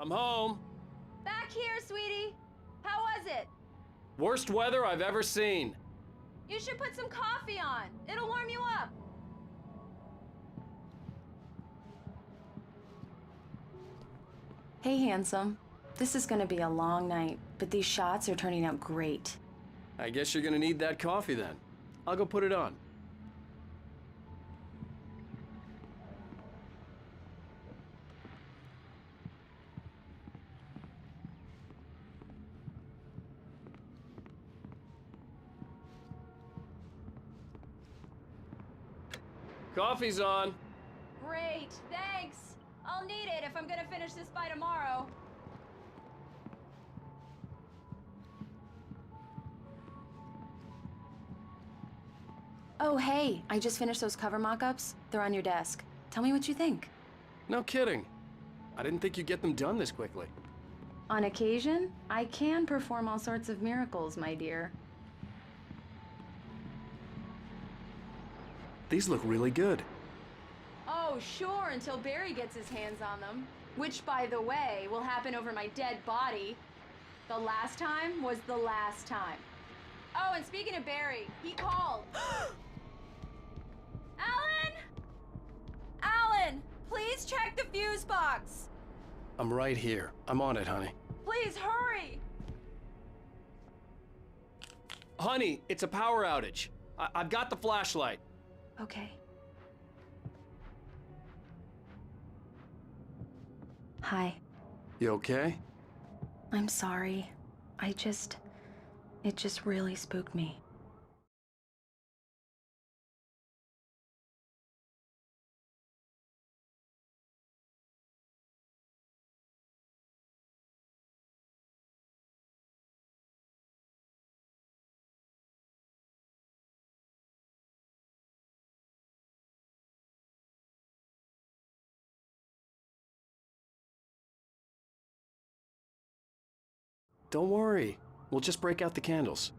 I'm home. Back here, sweetie. How was it? Worst weather I've ever seen. You should put some coffee on. It'll warm you up. Hey, handsome. This is gonna be a long night, but these shots are turning out great. I guess you're gonna need that coffee then. I'll go put it on. Coffee's on. Great, thanks. I'll need it if I'm gonna finish this by tomorrow. Oh, hey, I just finished those cover mock-ups. They're on your desk. Tell me what you think. No kidding. I didn't think you'd get them done this quickly. On occasion, I can perform all sorts of miracles, my dear. These look really good. Oh, sure, until Barry gets his hands on them. Which, by the way, will happen over my dead body. The last time was the last time. Oh, and speaking of Barry, he called. Alan! Alan, please check the fuse box. I'm right here. I'm on it, honey. Please hurry. Honey, it's a power outage. I've got the flashlight. Okay. Hi. You okay? I'm sorry. It just really spooked me. Don't worry. We'll just break out the candles.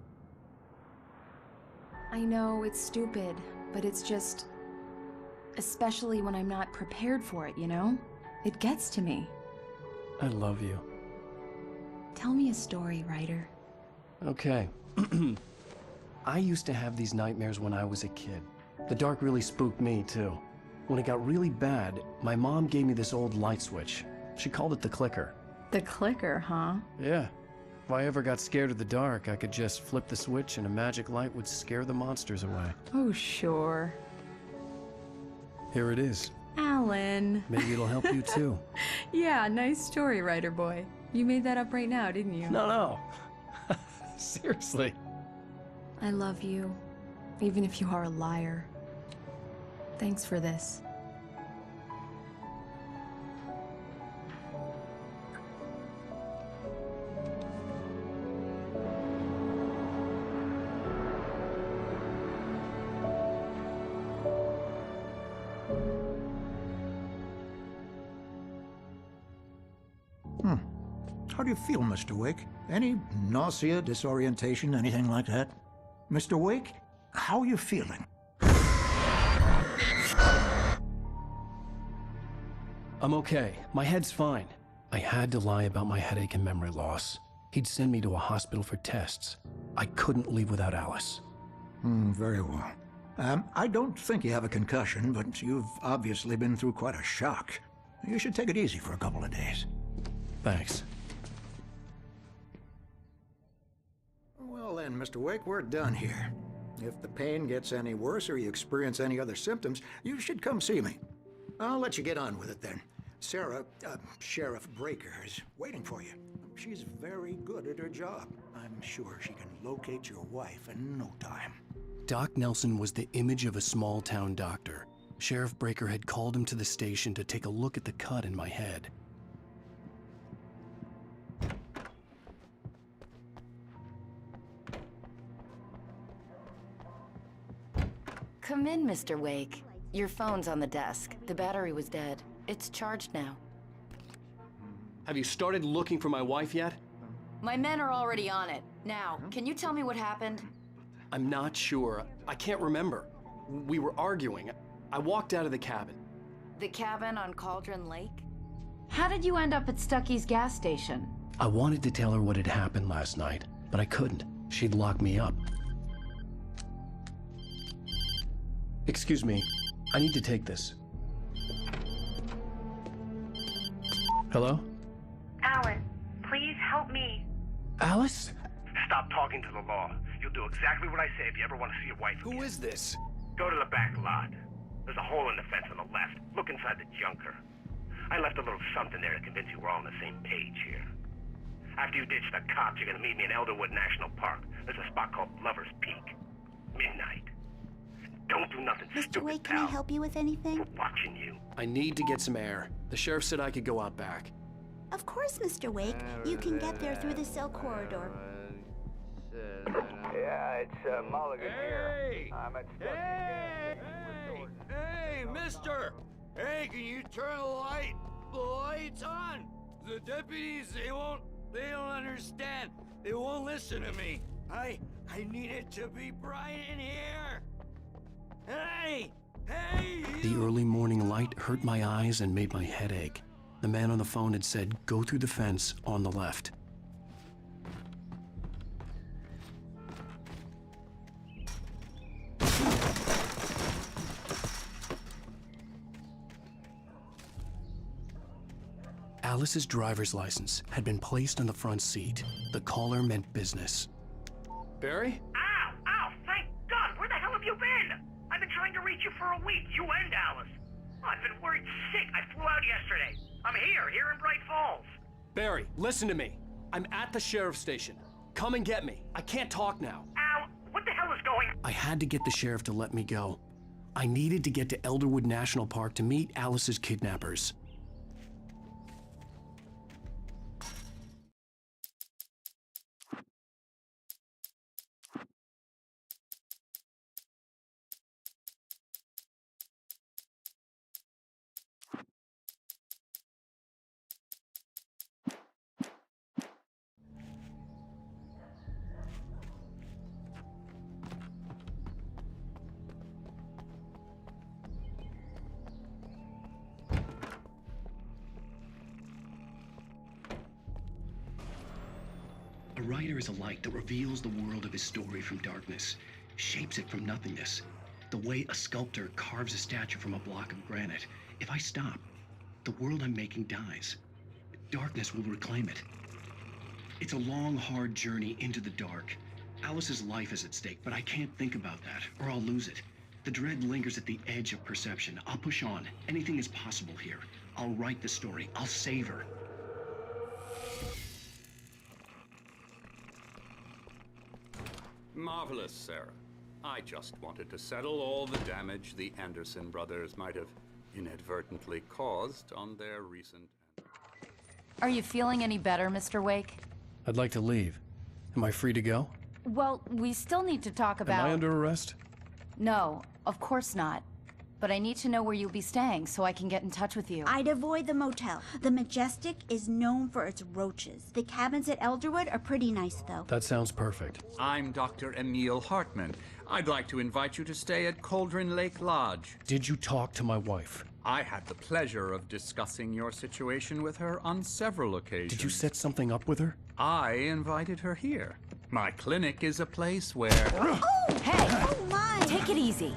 I know it's stupid, but it's just... especially when I'm not prepared for it, you know? It gets to me. I love you. Tell me a story, writer. Okay. I used to have these nightmares when I was a kid. The dark really spooked me, too. When it got really bad, my mom gave me this old light switch. She called it the clicker. The clicker, huh? Yeah. If I ever got scared of the dark, I could just flip the switch and a magic light would scare the monsters away. Oh, sure. Here it is. Alan. Maybe it'll help you, too. Yeah, nice story, writer boy. You made that up right now, didn't you? No. Seriously. I love you, even if you are a liar. Thanks for this. How do you feel, Mr. Wake? Any nausea, disorientation, anything like that? Mr. Wake, how are you feeling? I'm okay. My head's fine. I had to lie about my headache and memory loss. He'd send me to a hospital for tests. I couldn't leave without Alice. Very well. I don't think you have a concussion, but you've obviously been through quite a shock. You should take it easy for a couple of days. Thanks. Well then, Mr. Wake, we're done here. If the pain gets any worse or you experience any other symptoms, you should come see me. I'll let you get on with it then. Sarah, Sheriff Breaker, is waiting for you. She's very good at her job. I'm sure she can locate your wife in no time. Doc Nelson was the image of a small-town doctor. Sheriff Breaker had called him to the station to take a look at the cut in my head. Come in, Mr. Wake. Your phone's on the desk. The battery was dead. It's charged now. Have you started looking for my wife yet? My men are already on it. Now, can you tell me what happened? I'm not sure. I can't remember. We were arguing. I walked out of the cabin. The cabin on Cauldron Lake? How did you end up at Stucky's gas station? I wanted to tell her what had happened last night, but I couldn't. She'd lock me up. Excuse me, I need to take this. Hello? Alan, please help me. Alice? Stop talking to the law. You'll do exactly what I say if you ever want to see your wife again. Who is this? Go to the back lot. There's a hole in the fence on the left. Look inside the junker. I left a little something there to convince you we're all on the same page here. After you ditch the cops, you're gonna meet me in Elderwood National Park. There's a spot called Lover's Peak. Midnight. Don't do nothing Mr. stupid, Wake, can I pal. help you with anything? We're watching you. I need to get some air. The sheriff said I could go out back. Of course, Mr. Wake. You can get there through the cell corridor. Yeah, it's Mulligan here. I'm at Hey, mister! Hey, can you turn the lights on? The deputies, they don't understand. They won't listen to me. I need it to be bright in here. Hey, The early morning light hurt my eyes and made my head ache. The man on the phone had said, go through the fence on the left. Alice's driver's license had been placed on the front seat. The caller meant business. Barry? Ow! Ow! Thank God! Where the hell have you been? I've been trying to reach you for a week, you and Alice. I've been worried sick. I flew out yesterday. I'm here in Bright Falls. Barry, listen to me. I'm at the sheriff's station. Come and get me. I can't talk now. Al, what the hell is going on? I had to get the sheriff to let me go. I needed to get to Elderwood National Park to meet Alice's kidnappers. A writer is a light that reveals the world of his story from darkness, shapes it from nothingness. The way a sculptor carves a statue from a block of granite. If I stop, the world I'm making dies. Darkness will reclaim it. It's a long, hard journey into the dark. Alice's life is at stake, but I can't think about that, or I'll lose it. The dread lingers at the edge of perception. I'll push on. Anything is possible here. I'll write the story. I'll save her. Marvelous, Sarah. I just wanted to settle all the damage the Anderson brothers might have inadvertently caused on their recent... Are you feeling any better, Mr. Wake? I'd like to leave. Am I free to go? Well, we still need to talk about... Am I under arrest? No, of course not. But I need to know where you'll be staying so I can get in touch with you. I'd avoid the motel. The Majestic is known for its roaches. The cabins at Elderwood are pretty nice, though. That sounds perfect. I'm Dr. Emil Hartman. I'd like to invite you to stay at Cauldron Lake Lodge. Did you talk to my wife? I had the pleasure of discussing your situation with her on several occasions. Did you set something up with her? I invited her here. My clinic is a place where... Oh! Hey! Oh, my! Take it easy.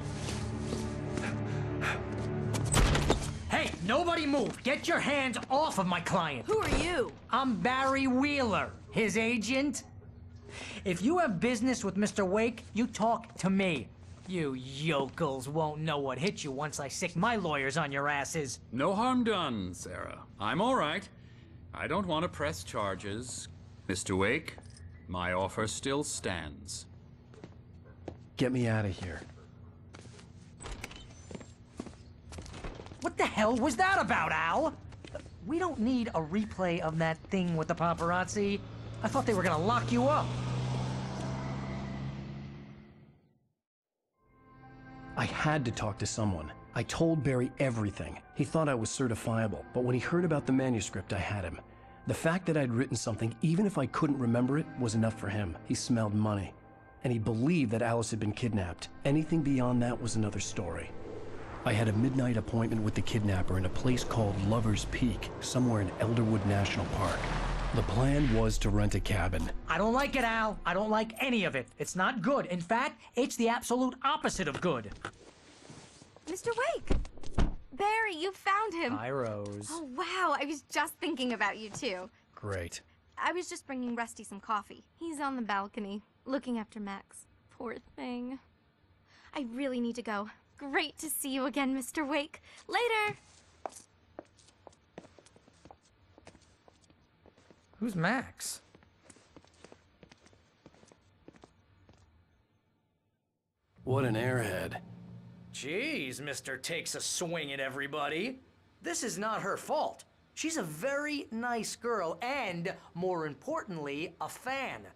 Hey, nobody move! Get your hands off of my client! Who are you? I'm Barry Wheeler, his agent. If you have business with Mr. Wake, you talk to me. You yokels won't know what hit you once I sick my lawyers on your asses. No harm done, Sarah. I'm all right. I don't want to press charges. Mr. Wake, my offer still stands. Get me out of here. What the hell was that about, Al? We don't need a replay of that thing with the paparazzi. I thought they were gonna lock you up. I had to talk to someone. I told Barry everything. He thought I was certifiable, but when he heard about the manuscript, I had him. The fact that I'd written something, even if I couldn't remember it, was enough for him. He smelled money. And he believed that Alice had been kidnapped. Anything beyond that was another story. I had a midnight appointment with the kidnapper in a place called Lover's Peak, somewhere in Elderwood National Park. The plan was to rent a cabin. I don't like it, Al. I don't like any of it. It's not good. In fact, it's the absolute opposite of good. Mr. Wake! Barry, you found him. Hi, Rose. Oh, wow. I was just thinking about you, too. Great. I was just bringing Rusty some coffee. He's on the balcony, looking after Max. Poor thing. I really need to go. Great to see you again, Mr. Wake. Later! Who's Max? What an airhead. Jeez, Mr. Takes a swing at everybody. This is not her fault. She's a very nice girl and, more importantly, a fan.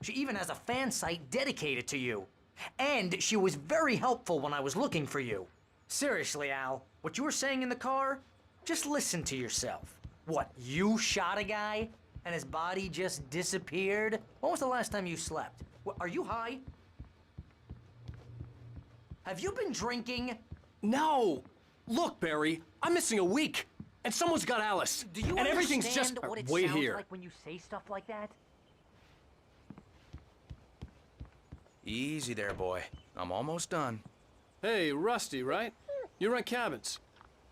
She even has a fan site dedicated to you. And she was very helpful when I was looking for you. Seriously, Al, what you were saying in the car? Just listen to yourself. What, you shot a guy and his body just disappeared? When was the last time you slept? What, are you high? Have you been drinking? No! Look, Barry, I'm missing a week, and someone's got Alice. Do you and everything's understand just what it wait sounds here. like when you say stuff like that? Easy there, boy. I'm almost done. Hey, Rusty, right? You rent cabins.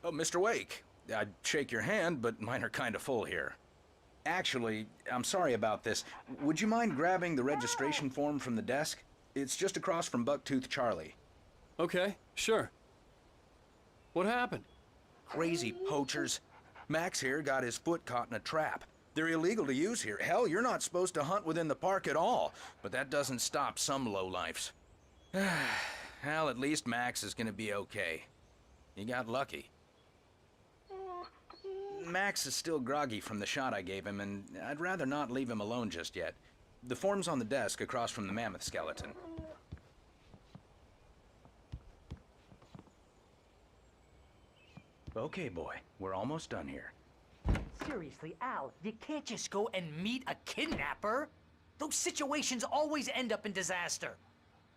Oh, Mr. Wake. I'd shake your hand, but mine are kind of full here. Actually, I'm sorry about this. Would you mind grabbing the registration form from the desk? It's just across from Bucktooth Charlie. Okay, sure. What happened? Crazy poachers. Max here got his foot caught in a trap. They're illegal to use here. Hell, you're not supposed to hunt within the park at all. But that doesn't stop some lowlifes. Hell, at least Max is gonna be okay. He got lucky. Max is still groggy from the shot I gave him, and I'd rather not leave him alone just yet. The form's on the desk across from the mammoth skeleton. Okay, boy. We're almost done here. Seriously, Al, you can't just go and meet a kidnapper. Those situations always end up in disaster.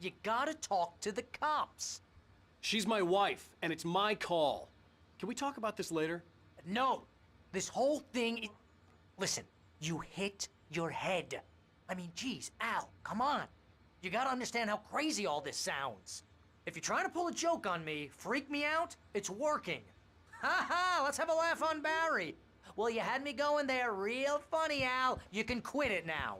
You gotta talk to the cops. She's my wife, and it's my call. Can we talk about this later? No, this whole thing is... Listen, you hit your head. I mean, geez, Al, come on. You gotta understand how crazy all this sounds. If you're trying to pull a joke on me, freak me out, it's working. Ha ha, let's have a laugh on Barry. Well, you had me going there real funny, Al. You can quit it now.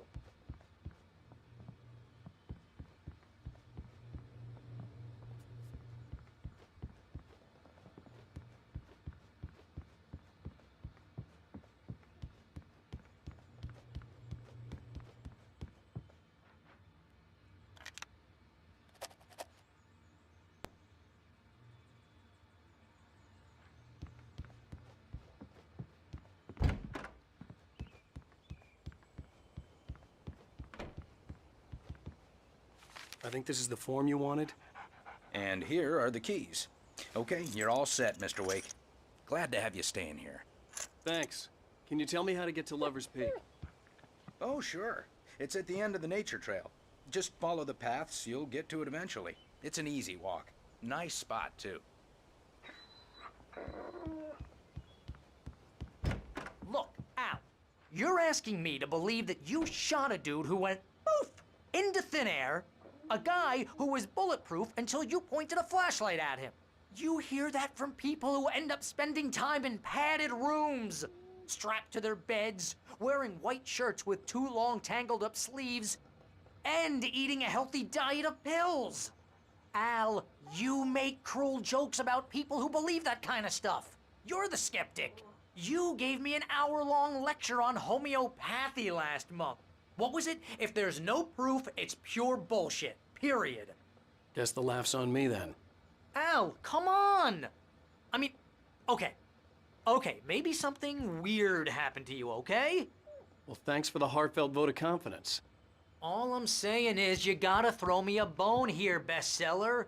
I think this is the form you wanted. And here are the keys. Okay, you're all set, Mr. Wake. Glad to have you staying here. Thanks. Can you tell me how to get to Lover's Peak? Oh, sure. It's at the end of the nature trail. Just follow the paths, you'll get to it eventually. It's an easy walk. Nice spot, too. Look, Al, you're asking me to believe that you shot a dude who went poof into thin air, a guy who was bulletproof until you pointed a flashlight at him. You hear that from people who end up spending time in padded rooms, strapped to their beds, wearing white shirts with too long tangled up sleeves, and eating a healthy diet of pills. Al, you make cruel jokes about people who believe that kind of stuff. You're the skeptic. You gave me an hour-long lecture on homeopathy last month. What was it? If there's no proof, it's pure bullshit. Period. Guess the laugh's on me then. Al, come on! I mean, okay. Okay, maybe something weird happened to you, okay? Well, thanks for the heartfelt vote of confidence. All I'm saying is you gotta throw me a bone here, bestseller.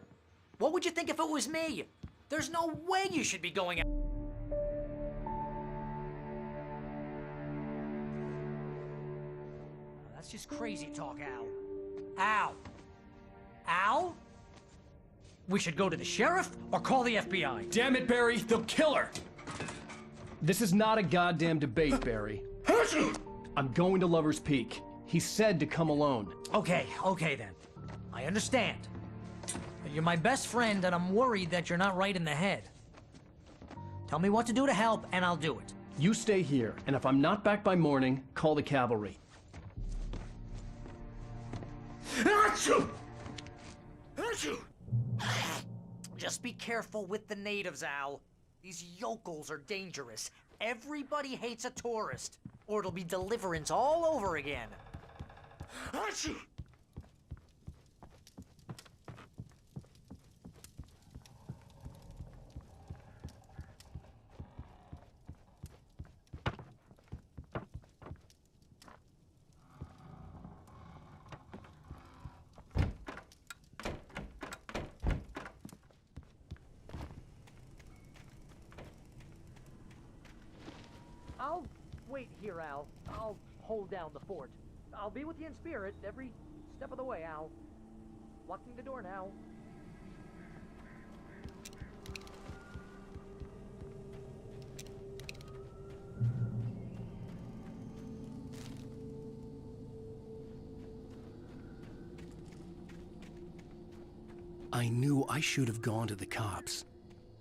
What would you think if it was me? There's no way you should be going out. That's just crazy talk, Al. Al! Al? We should go to the sheriff or call the FBI. Damn it, Barry, they'll kill her! This is not a goddamn debate, Barry. I'm going to Lover's Peak. He said to come alone. Okay then. I understand. But you're my best friend and I'm worried that you're not right in the head. Tell me what to do to help and I'll do it. You stay here, and if I'm not back by morning, call the cavalry. Achoo! Achoo! Just be careful with the natives, Al. These yokels are dangerous. Everybody hates a tourist, or it'll be Deliverance all over again. Achoo! I'll wait here, Al. I'll hold down the fort. I'll be with you in spirit every step of the way, Al. Locking the door now. I knew I should have gone to the cops.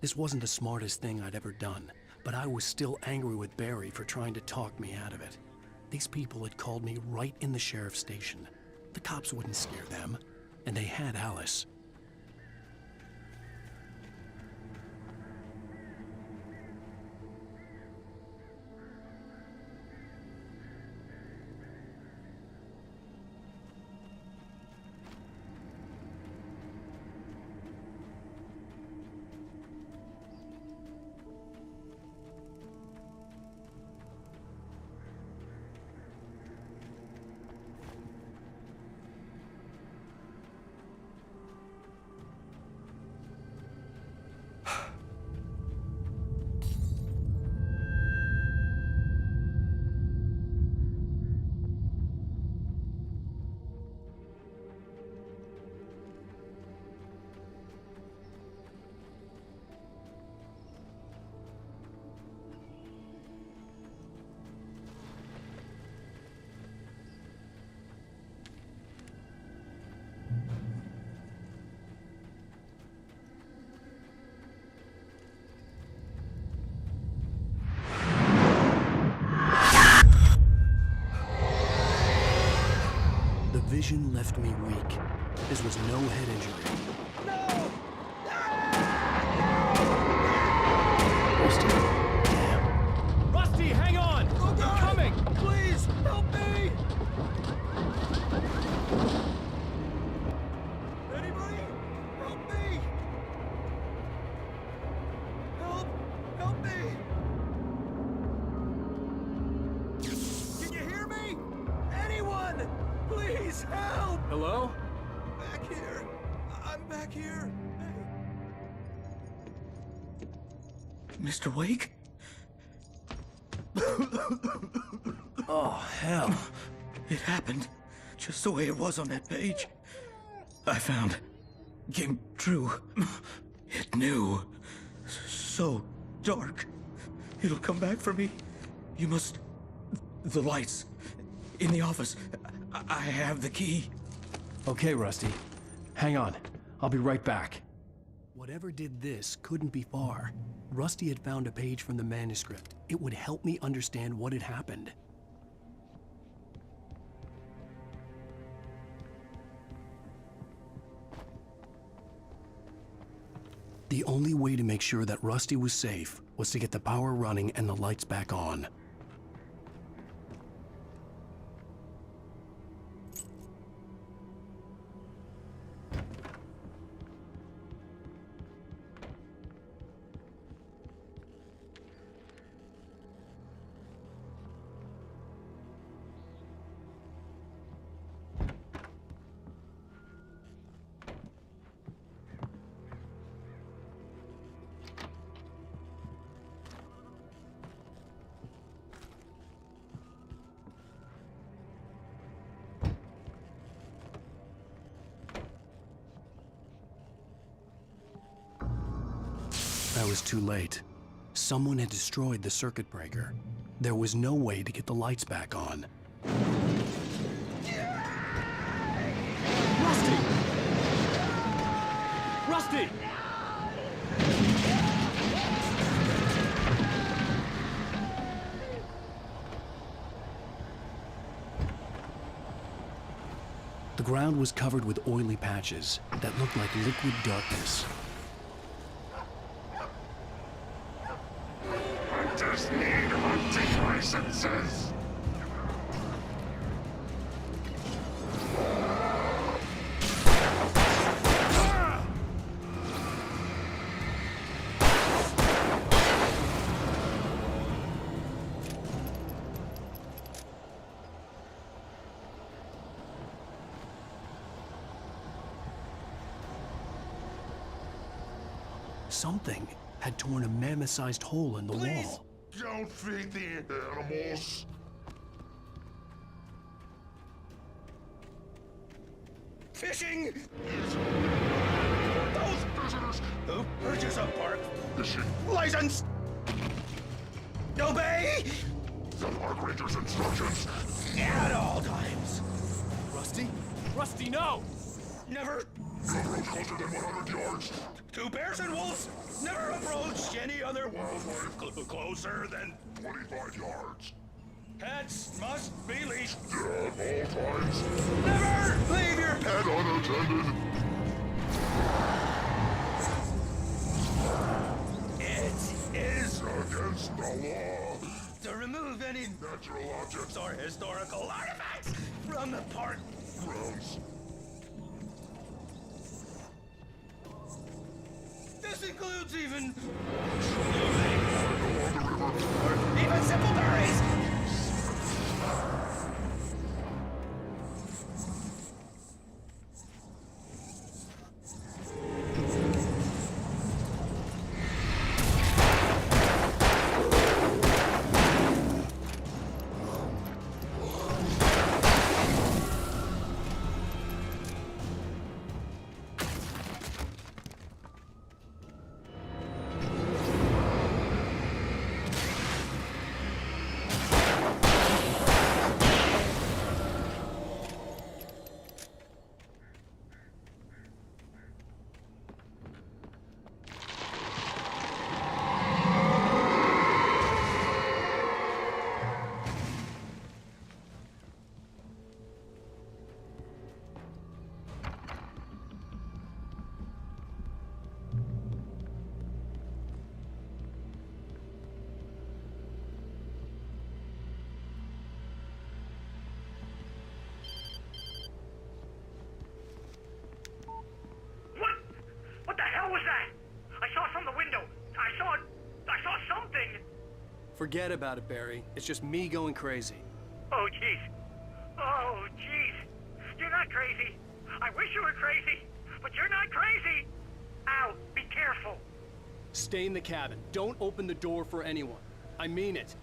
This wasn't the smartest thing I'd ever done, but I was still angry with Barry for trying to talk me out of it. These people had called me right in the sheriff's station. The cops wouldn't scare them, and they had Alice. The vision left me weak. This was no head injury. No! Rusty. Damn. Rusty, hang on! Oh, God. I'm coming! Please, help me! Anybody? Help me! Help me! Can you hear me? Anyone! Please, help! Hello? Back here. I'm back here. Mr. Wake? Oh, hell. It happened just the way it was on that page. I found. Came true. It knew. So dark. It'll come back for me. You must. The lights. In the office. I have the key. Okay, Rusty. Hang on. I'll be right back. Whatever did this couldn't be far. Rusty had found a page from the manuscript. It would help me understand what had happened. The only way to make sure that Rusty was safe was to get the power running and the lights back on. was too late. Someone had destroyed the circuit breaker. There was no way to get the lights back on. Rusty! Rusty! The ground was covered with oily patches that looked like liquid darkness. Hunters need hunting licenses. Something had torn a mammoth-sized hole in the wall. Don't feed the animals. Fishing! Those visitors who purchase a park fishing license obey the park ranger's instructions at all times. Rusty? Rusty, no! Never approach closer than 100 yards. Two bears and wolves never approach any other wildlife closer than 25 yards. Pets must be leashed. At all times. Never leave your pet unattended. It is against the law to remove any natural objects or historical artifacts from the park grounds. This includes even simple berries. Forget about it, Barry. It's just me going crazy. Oh, jeez. Oh, jeez. You're not crazy. I wish you were crazy, but you're not crazy. Ow, be careful. Stay in the cabin. Don't open the door for anyone. I mean it.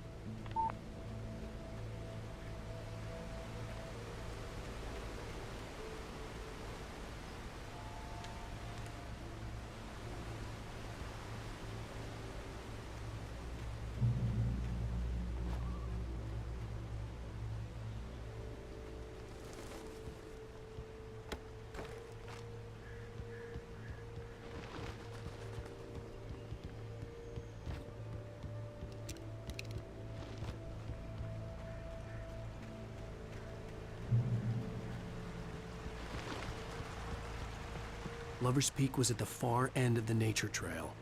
Lover's Peak was at the far end of the nature trail.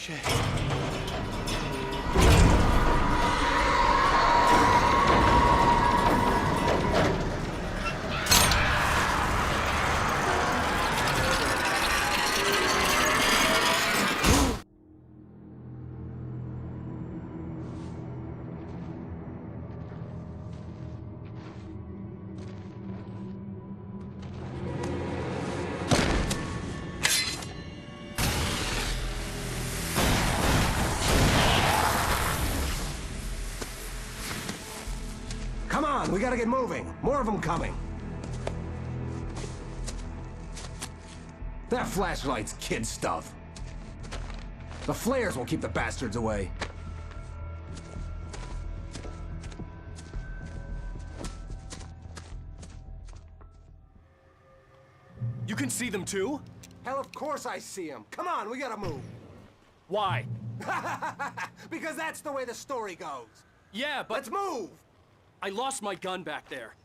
Shit. Come on, we gotta get moving. More of them coming. That flashlight's kid stuff. The flares will keep the bastards away. You can see them too? Hell, of course I see them. Come on, we gotta move. Why? Because that's the way the story goes. Yeah, but... Let's move! I lost my gun back there.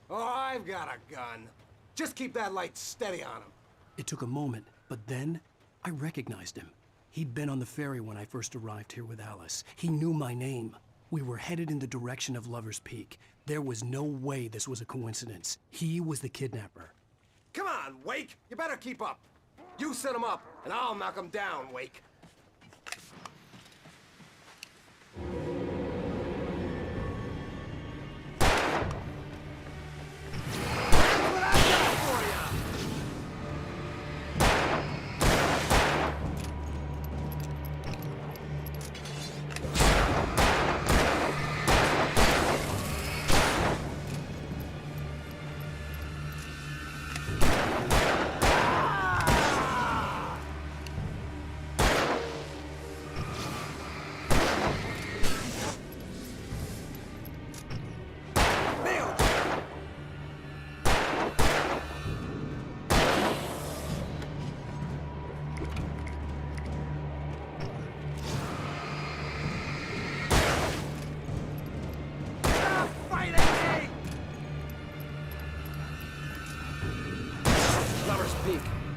Oh, I've got a gun. Just keep that light steady on him. It took a moment, but then I recognized him. He'd been on the ferry when I first arrived here with Alice. He knew my name. We were headed in the direction of Lover's Peak. There was no way this was a coincidence. He was the kidnapper. Come on, Wake! You better keep up. You set him up, and I'll knock him down, Wake.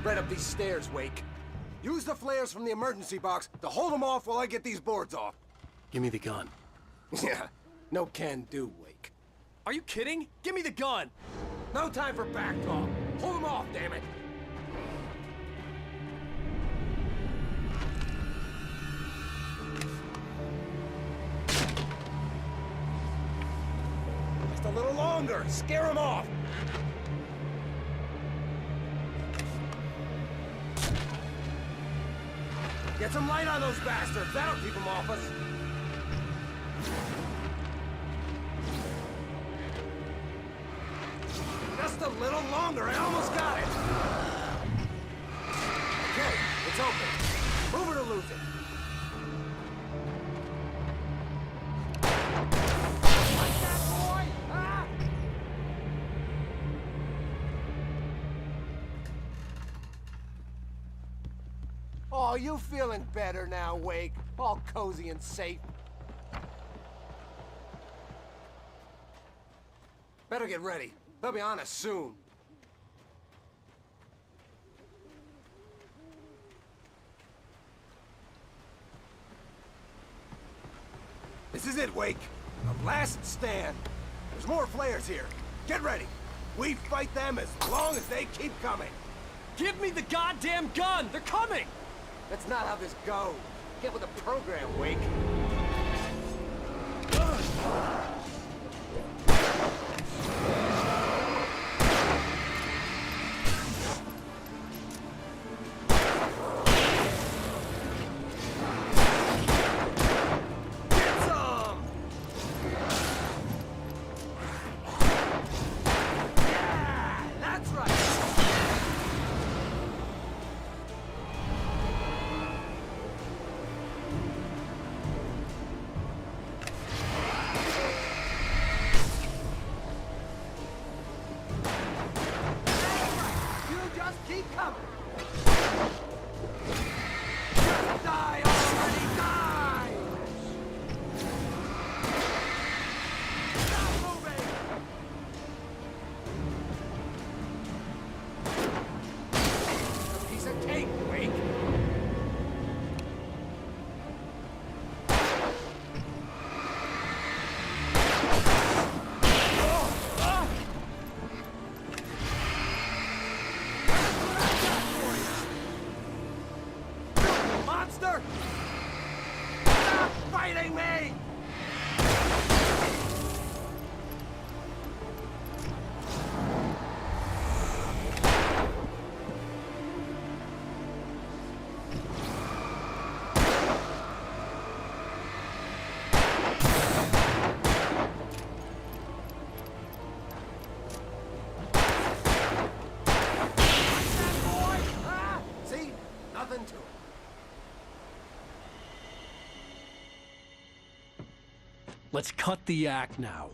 Right up these stairs, Wake. Use the flares from the emergency box to hold them off while I get these boards off. Give me the gun. Yeah, no can do, Wake. Are you kidding? Give me the gun! No time for back talk. Hold them off, damn it! Just a little longer. Scare them off. Get some light on those bastards. That'll keep them off us. Just a little longer. I almost got it. Okay, it's open. Move it or lose it. Like that, boy! Ah! Oh, you feeling better now, Wake? All cozy and safe. Better get ready. They'll be on us soon. This is it, Wake. The last stand. There's more flares here. Get ready. We fight them as long as they keep coming. Give me the goddamn gun! They're coming! That's not how this goes. Get with the program, Wake. Get some! Yeah, that's right. let's cut the act now.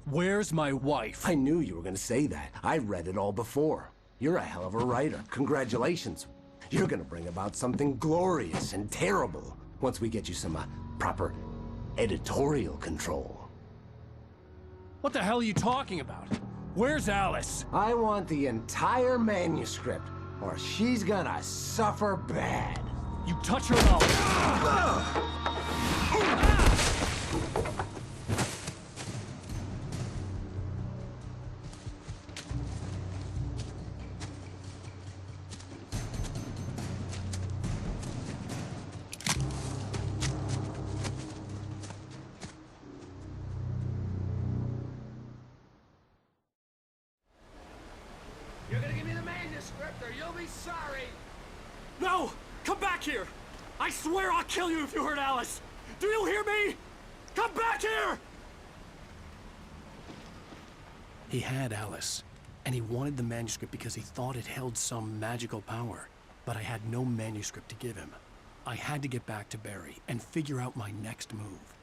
Where's my wife? I knew you were gonna say that. I read it all before. You're a hell of a writer. Congratulations. You're gonna bring about something glorious and terrible once we get you some proper editorial control. What the hell are you talking about? Where's Alice? I want the entire manuscript, or she's gonna suffer bad. You touch her and I'll... You're gonna give me the manuscript or you'll be sorry! No! Come back here! I swear I'll kill you if you hurt Alice! Do you hear me? Come back here! He had Alice, and he wanted the manuscript because he thought it held some magical power. But I had no manuscript to give him. I had to get back to Barry and figure out my next move.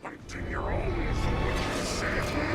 Fighting your own for what you said.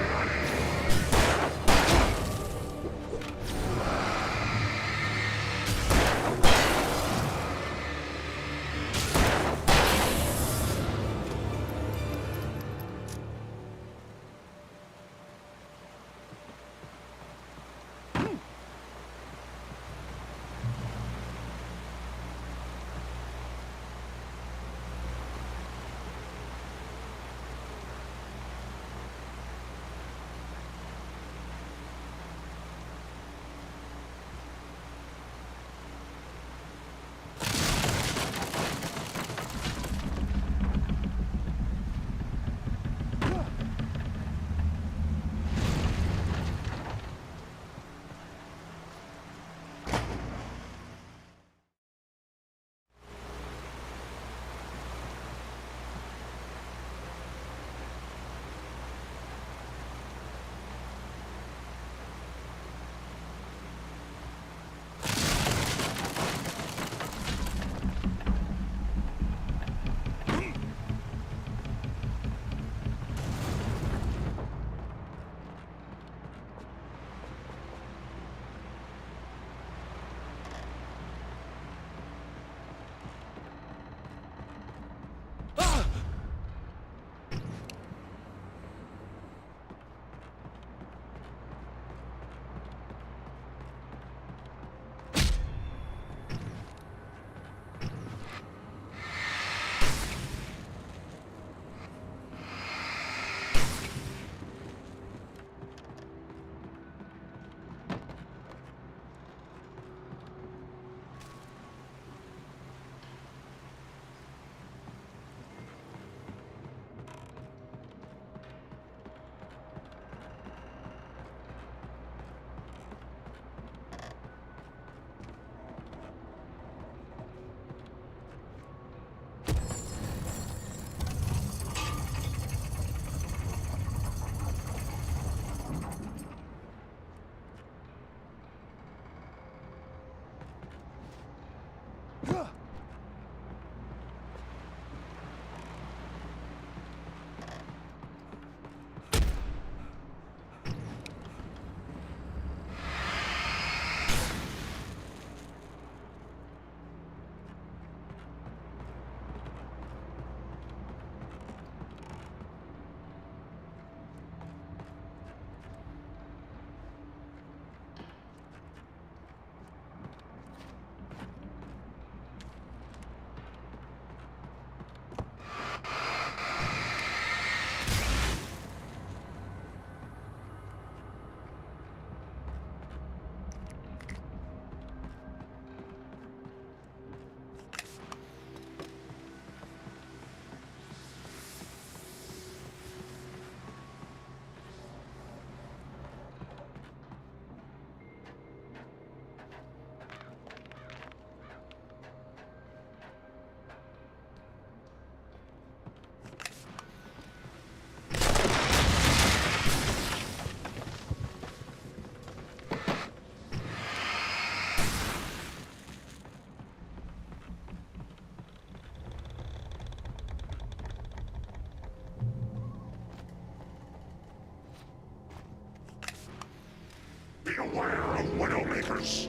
yours!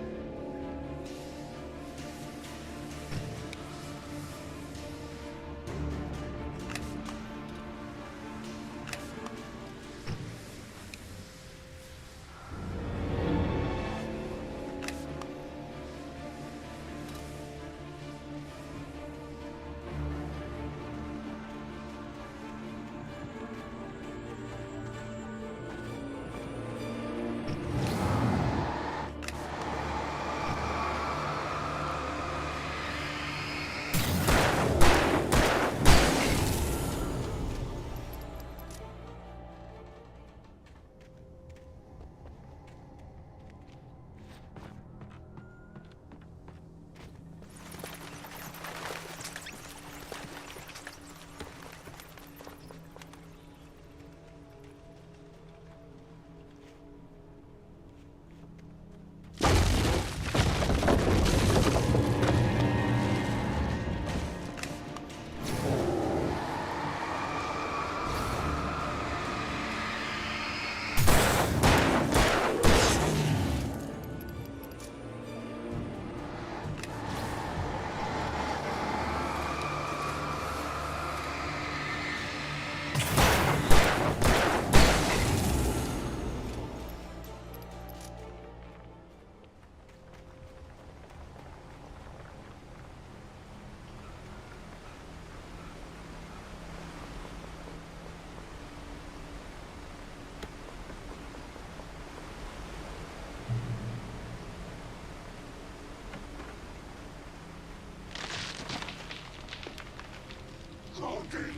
Cloaking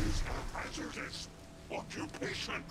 is a hazardous occupation.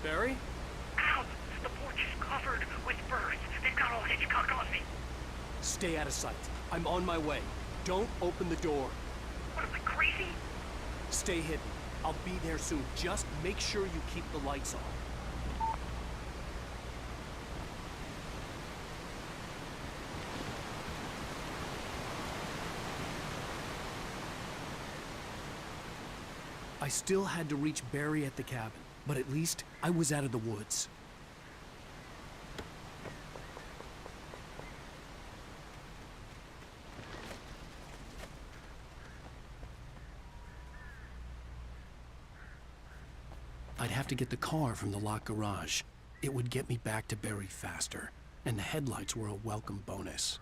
Barry? Ow! The porch is covered with birds. They've got all Hitchcock on me. Stay out of sight. I'm on my way. Don't open the door. What am I, crazy? Stay hidden. I'll be there soon. Just make sure you keep the lights on. I still had to reach Barry at the cabin, but at least I was out of the woods. I'd have to get the car from the locked garage. It would get me back to Barry faster, and the headlights were a welcome bonus.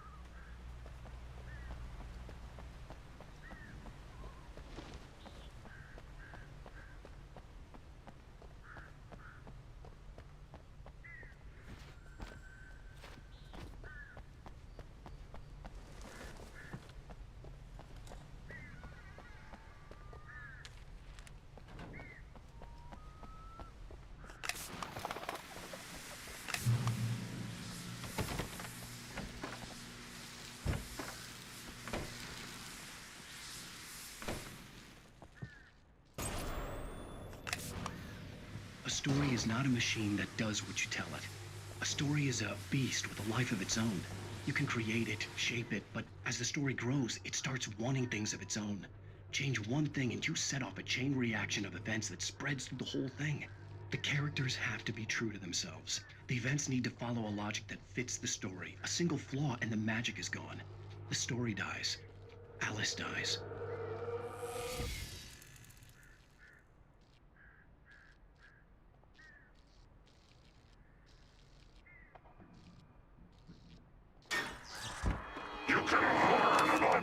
A story is not a machine that does what you tell it. A story is a beast with a life of its own. You can create it, shape it, but as the story grows, it starts wanting things of its own. Change one thing and you set off a chain reaction of events that spreads through the whole thing. The characters have to be true to themselves. The events need to follow a logic that fits the story. A single flaw and the magic is gone. The story dies. Alice dies. You can learn about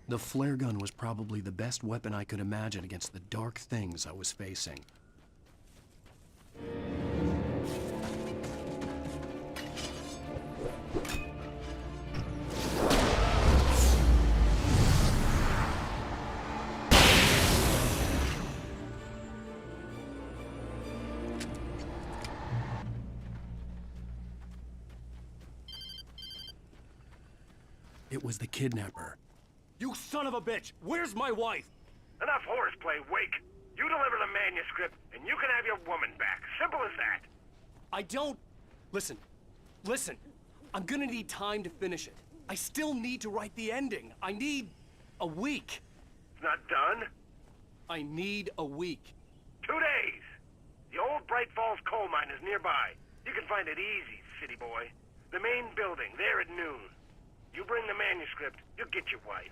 The flare gun was probably the best weapon I could imagine against the dark things I was facing. It was the kidnapper. You son of a bitch! Where's my wife? Enough horseplay, Wake. You deliver the manuscript, and you can have your woman back. Simple as that. I don't... Listen. I'm gonna need time to finish it. I still need to write the ending. I need a week. It's not done? I need a week. 2 days. The old Bright Falls coal mine is nearby. You can find it easy, city boy. The main building, there at noon. You bring the manuscript, you'll get your wife.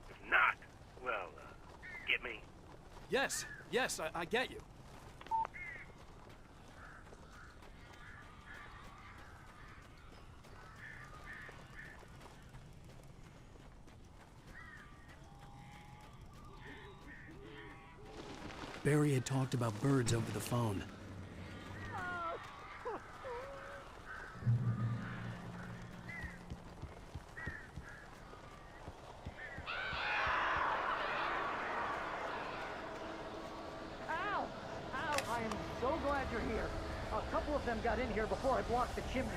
If not, well, get me? Yes, I get you. Barry had talked about birds over the phone. Couple of them got in here before I blocked the chimney.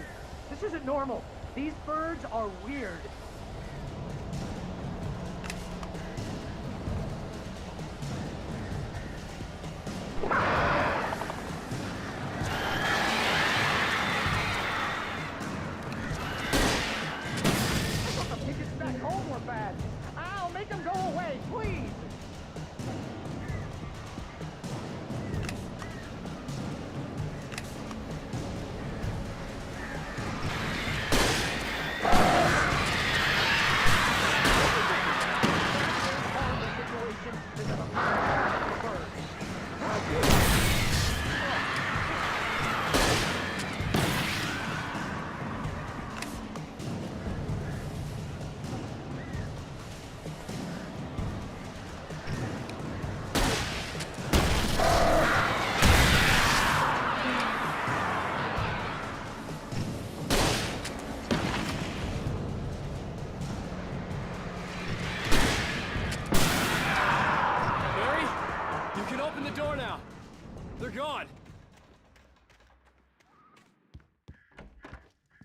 This isn't normal. These birds are weird. I thought the pigeons back home were bad. Ow, make them go away, please!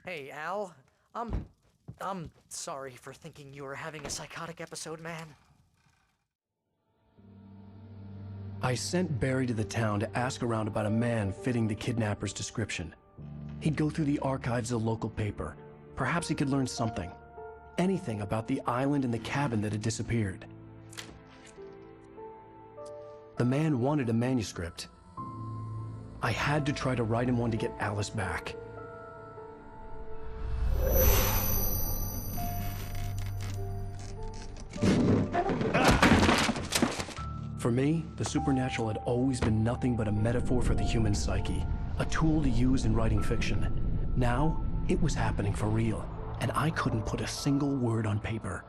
Hey, Al. I'm sorry for thinking you were having a psychotic episode, man. I sent Barry to the town to ask around about a man fitting the kidnapper's description. He'd go through the archives of the local paper. Perhaps he could learn something. Anything about the island and the cabin that had disappeared. The man wanted a manuscript. I had to try to write him one to get Alice back. For me, the supernatural had always been nothing but a metaphor for the human psyche, a tool to use in writing fiction. Now, it was happening for real, and I couldn't put a single word on paper.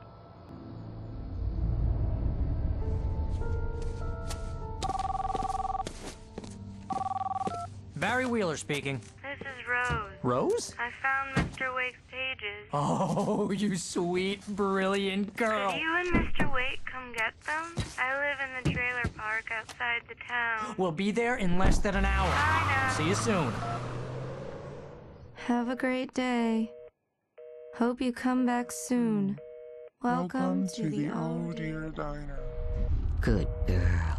Barry Wheeler speaking. This is Rose. Rose? I found Mr. Wake's pages. Oh, you sweet, brilliant girl. Could you and Mr. Wake come get them? I live in the trailer park outside the town. We'll be there in less than an hour. I know. See you soon. Have a great day. Hope you come back soon. Welcome to the Oh Dear Diner. Good girl.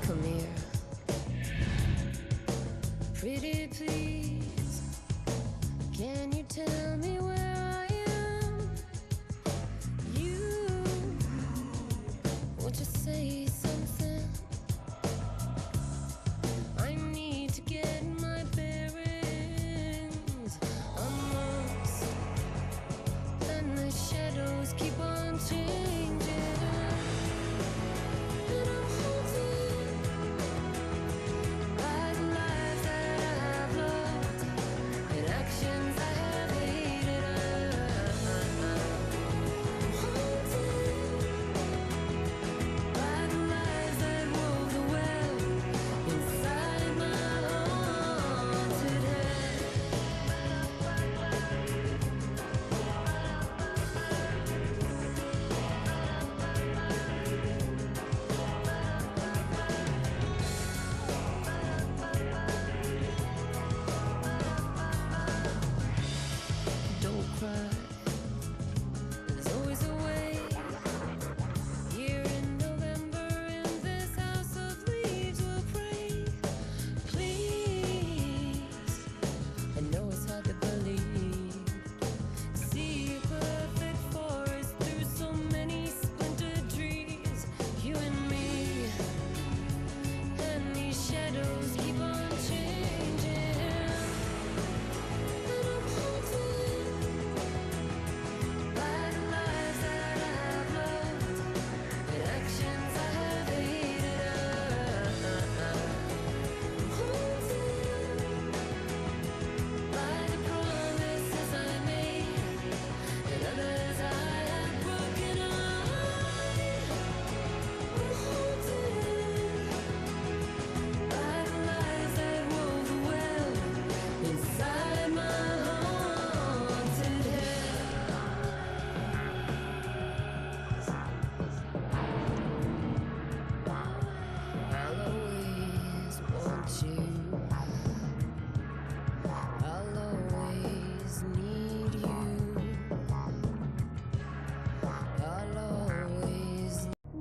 Come here.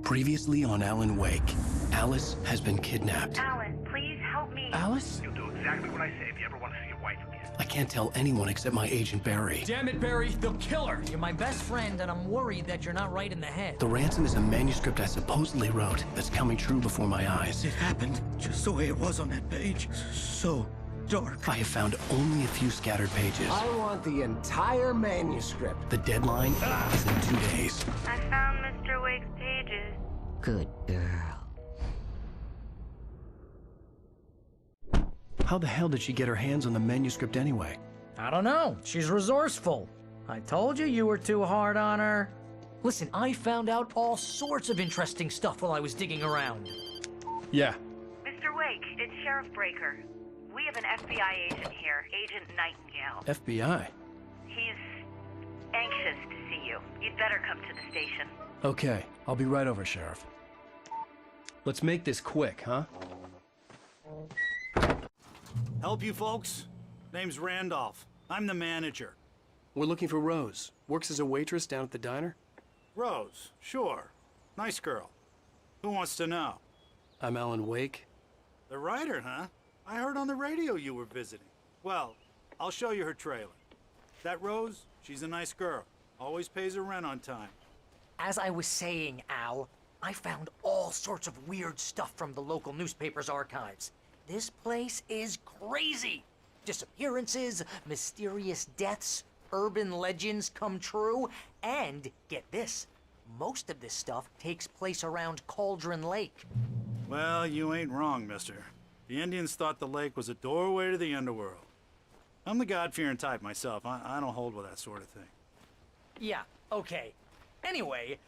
Previously on Alan Wake, Alice has been kidnapped. Alan, please help me. Alice? You'll do exactly what I say if you ever want to see your wife again. I can't tell anyone except my agent Barry. Damn it, Barry, they'll kill her. You're my best friend, and I'm worried that you're not right in the head. The ransom is a manuscript I supposedly wrote that's coming true before my eyes. It happened just the way it was on that page. So dark. I have found only a few scattered pages. I want the entire manuscript. The deadline is in 2 days. I found Mr. Wake's pages. Good girl. How the hell did she get her hands on the manuscript anyway? I don't know. She's resourceful. I told you were too hard on her. Listen, I found out all sorts of interesting stuff while I was digging around. Yeah. Mr. Wake, it's Sheriff Breaker. We have an FBI agent here, Agent Nightingale. FBI? He's anxious to see you. You'd better come to the station. Okay, I'll be right over, Sheriff. Let's make this quick, huh? Help you folks? Name's Randolph. I'm the manager. We're looking for Rose. Works as a waitress down at the diner. Rose, sure. Nice girl. Who wants to know? I'm Alan Wake. The writer, huh? I heard on the radio you were visiting. Well, I'll show you her trailer. That Rose, she's a nice girl. Always pays her rent on time. As I was saying, Al, I found all sorts of weird stuff from the local newspaper's archives. This place is crazy. Disappearances, mysterious deaths, urban legends come true, and get this, most of this stuff takes place around Cauldron Lake. Well, you ain't wrong, mister. The Indians thought the lake was a doorway to the underworld. I'm the God-fearing type myself. I don't hold with that sort of thing. Yeah, okay. Anyway,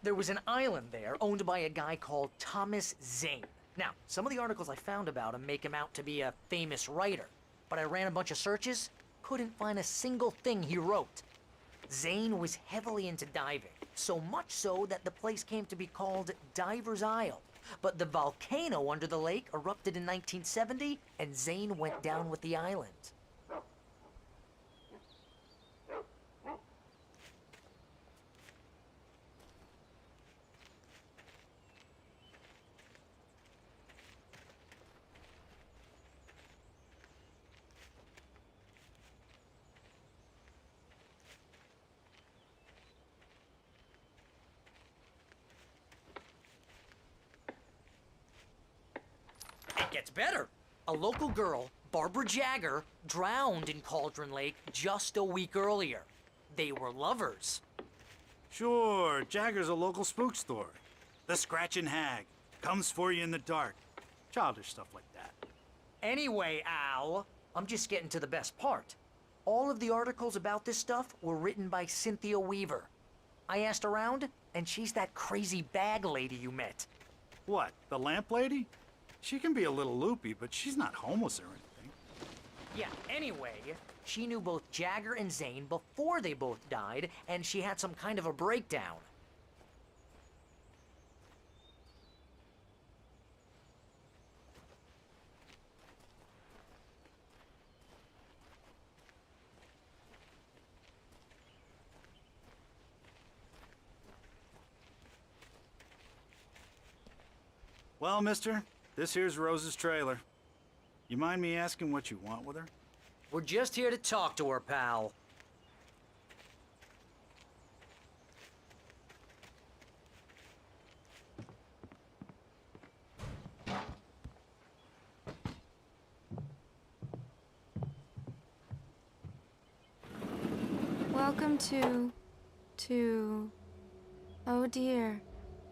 there was an island there owned by a guy called Thomas Zane. Now, some of the articles I found about him make him out to be a famous writer, but I ran a bunch of searches, couldn't find a single thing he wrote. Zane was heavily into diving, so much so that the place came to be called Diver's Isle. But the volcano under the lake erupted in 1970, and Zane went down with the island. It gets better. A local girl, Barbara Jagger, drowned in Cauldron Lake just a week earlier. They were lovers. Sure, Jagger's a local spook story. The Scratching Hag. Comes for you in the dark. Childish stuff like that. Anyway, Al, I'm just getting to the best part. All of the articles about this stuff were written by Cynthia Weaver. I asked around, and she's that crazy bag lady you met. What, the lamp lady? She can be a little loopy, but she's not homeless or anything. Yeah, anyway, she knew both Jagger and Zane before they both died, and she had some kind of a breakdown. Well, mister, this here's Rose's trailer. You mind me asking what you want with her? We're just here to talk to her, pal. Welcome to... Oh dear,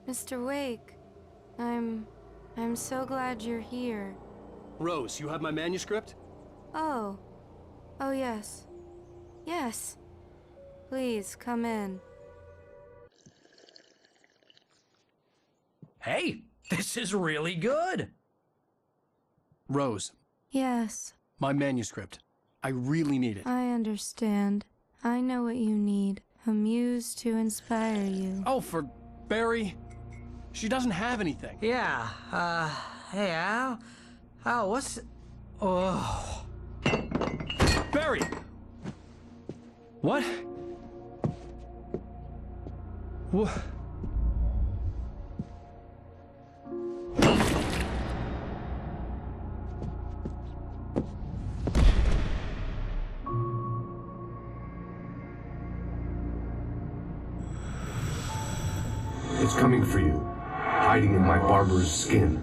Mr. Wake. I'm so glad you're here. Rose, you have my manuscript? Oh. Oh, yes. Yes. Please, come in. Hey, this is really good. Rose, Yes, my manuscript. I really need it. I understand. I know what you need. A muse to inspire you. Oh, for Barry. She doesn't have anything. Yeah, hey, Al? Al, what's... Oh... Barry! What? It's coming for you, hiding in my barber's skin.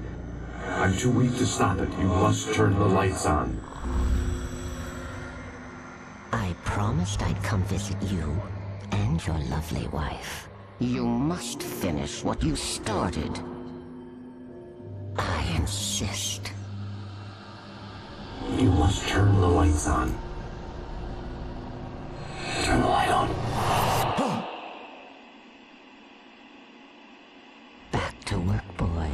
I'm too weak to stop it. You must turn the lights on. I promised I'd come visit you and your lovely wife. You must finish what you started. I insist. You must turn the lights on. Turn the light on. Back to work, boy.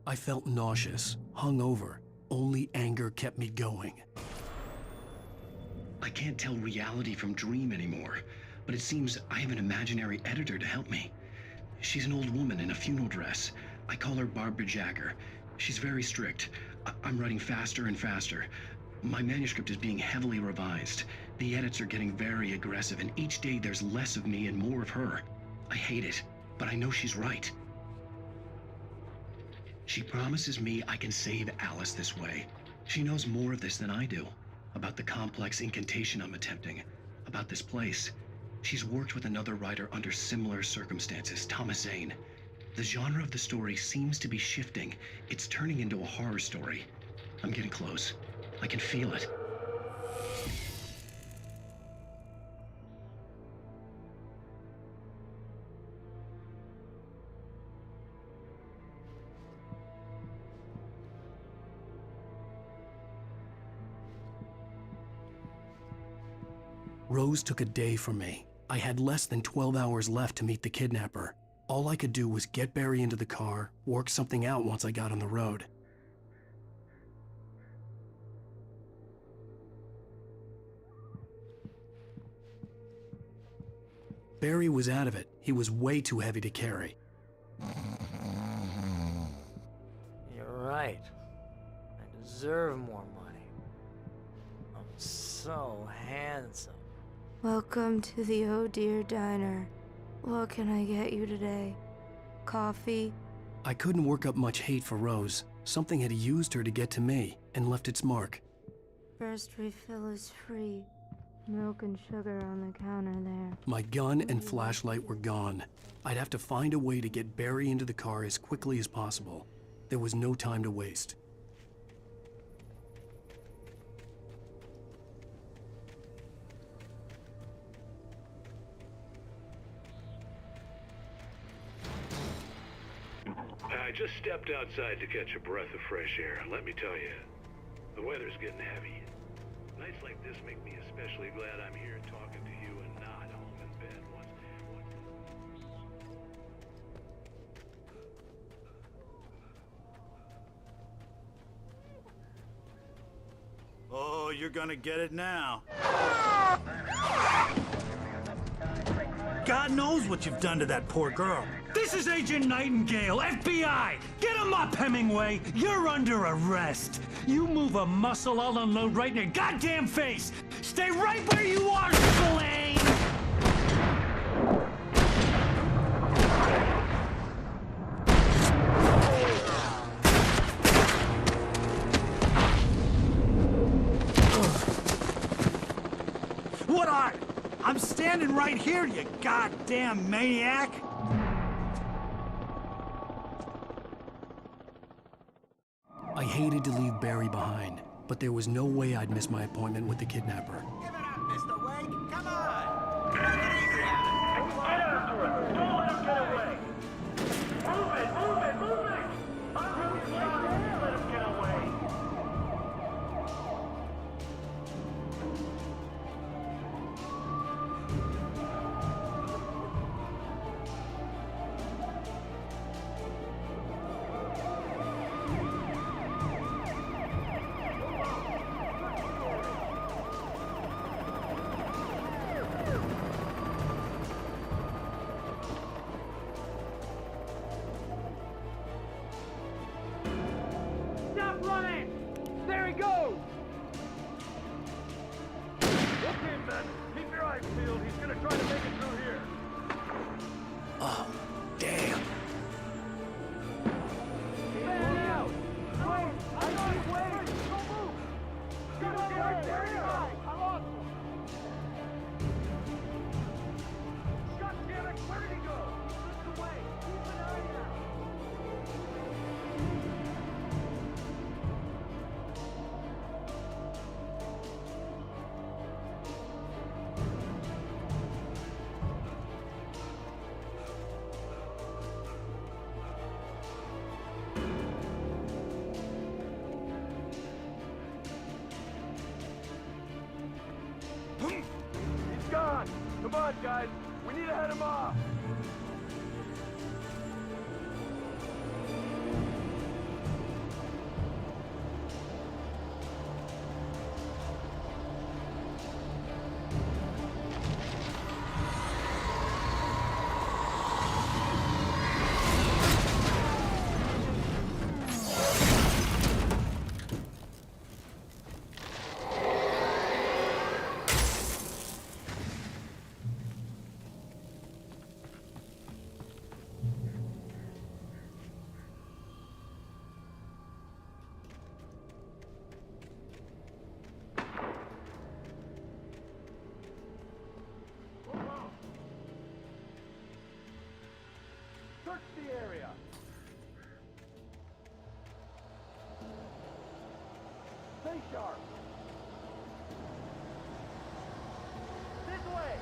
I felt nauseous, hungover. Only anger kept me going. I can't tell reality from dream anymore, but it seems I have an imaginary editor to help me. She's an old woman in a funeral dress. I call her Barbara Jagger. She's very strict. I'm writing faster and faster. My manuscript is being heavily revised. The edits are getting very aggressive, and each day there's less of me and more of her. I hate it, but I know she's right. She promises me I can save Alice this way. She knows more of this than I do. About the complex incantation I'm attempting. About this place. She's worked with another writer under similar circumstances, Thomas Zane. The genre of the story seems to be shifting. It's turning into a horror story. I'm getting close. I can feel it. Rose took a day from me. I had less than 12 hours left to meet the kidnapper. All I could do was get Barry into the car, work something out once I got on the road. Barry was out of it. He was way too heavy to carry. You're right. I deserve more money. I'm so handsome. Welcome to the Oh Dear Diner. What can I get you today? Coffee? I couldn't work up much hate for Rose. Something had used her to get to me and left its mark. First refill is free. Milk and sugar on the counter there. My gun and flashlight were gone. I'd have to find a way to get Barry into the car as quickly as possible. There was no time to waste. I just stepped outside to catch a breath of fresh air. Let me tell you, the weather's getting heavy. Nights like this make me especially glad I'm here talking to you and not home in bed once. Oh, you're gonna get it now. God knows what you've done to that poor girl. This is Agent Nightingale, FBI! Get him up, Hemingway! You're under arrest! You move a muscle, I'll unload right in your goddamn face! Stay right where you are, Slane! What are you? I'm standing right here, you goddamn maniac! I hated to leave Barry behind, but there was no way I'd miss my appointment with the kidnapper. Give it up, Mr. Wake! Come on! Take it easy on him! Get after him! Don't let him get away! Move it! Move it! Move it! I'm really sorry! Let him get away! guys. We need to head him off. Search the area. Stay sharp. This way.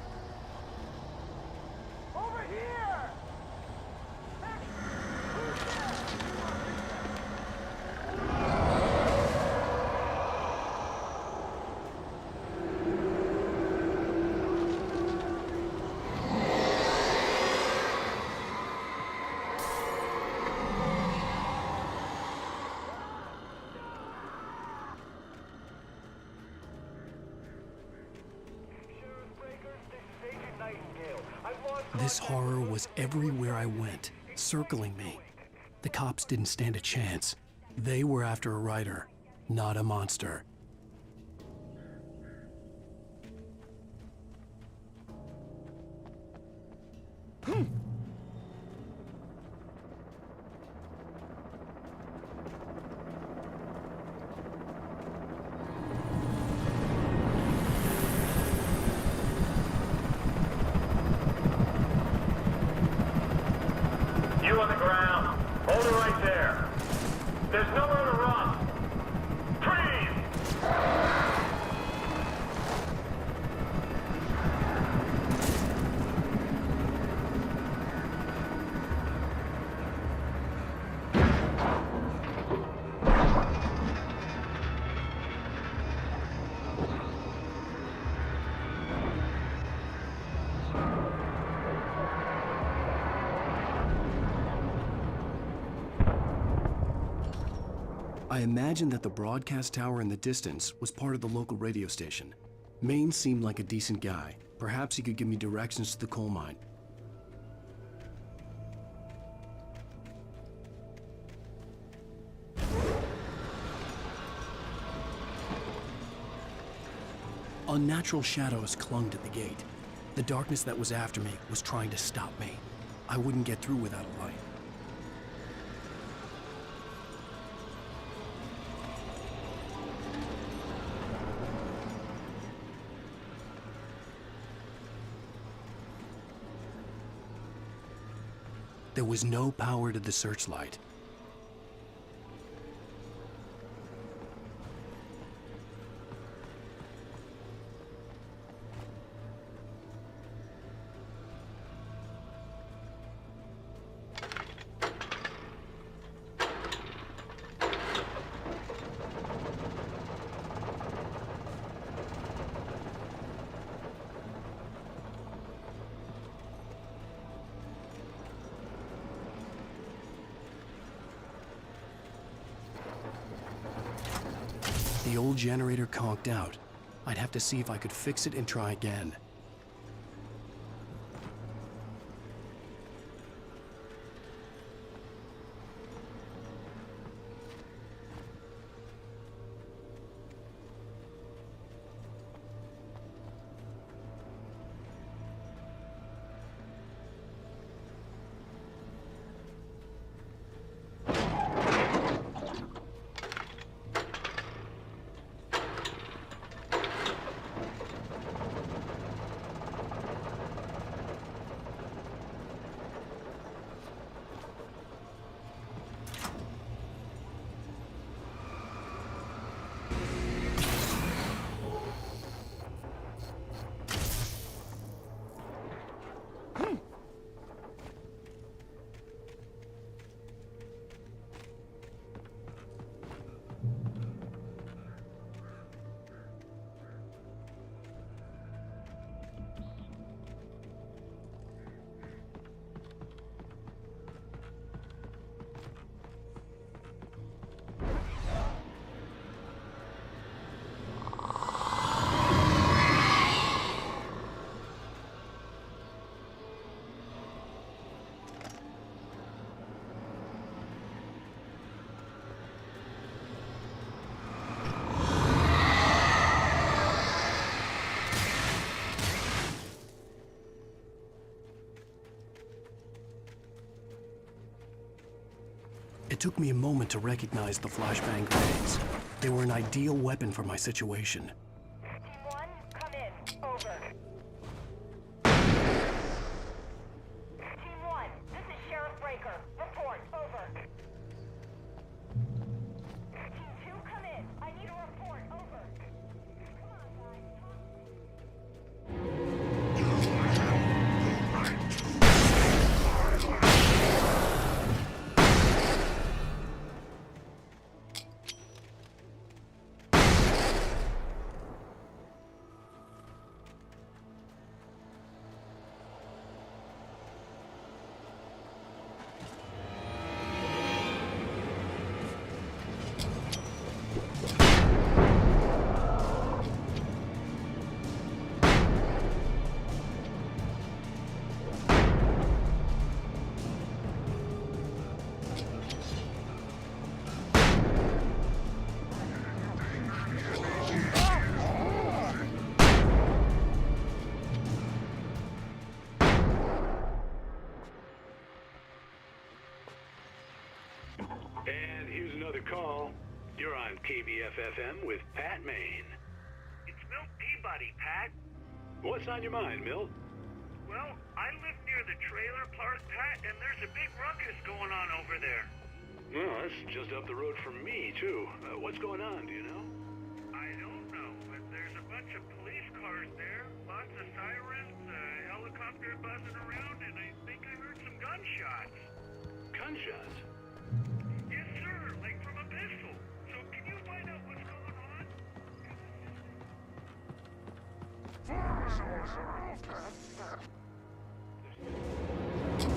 Over here. Hey, who's there? This horror was everywhere I went, circling me. The cops didn't stand a chance. They were after a writer, not a monster. You on the ground. Hold it right there. There's nowhere to run. Freeze! I imagined that the broadcast tower in the distance was part of the local radio station. Maine seemed like a decent guy. Perhaps he could give me directions to the coal mine. Unnatural shadows clung to the gate. The darkness that was after me was trying to stop me. I wouldn't get through without a light. There was no power to the searchlight. The old generator conked out. I'd have to see if I could fix it and try again. It took me a moment to recognize the flashbang grenades. They were an ideal weapon for my situation. Team 1, come in. Over. Team 1, this is Sheriff Breaker. Report. Over. Team 2, come in. I need a report. Over. Come on, guys. And here's another call. You're on KBF-FM with Pat Maine. It's Milt Peabody, Pat. What's on your mind, Milt? Well, I live near the trailer park, Pat, and there's a big ruckus going on over there. Well, that's just up the road from me, too. What's going on, do you know? I don't know, but there's a bunch of police cars there, lots of sirens, a helicopter buzzing around, and I think I heard some gunshots. Gunshots? Yes, sir, like from a pistol. So can you find out what's going on?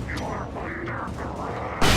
You're under arrest.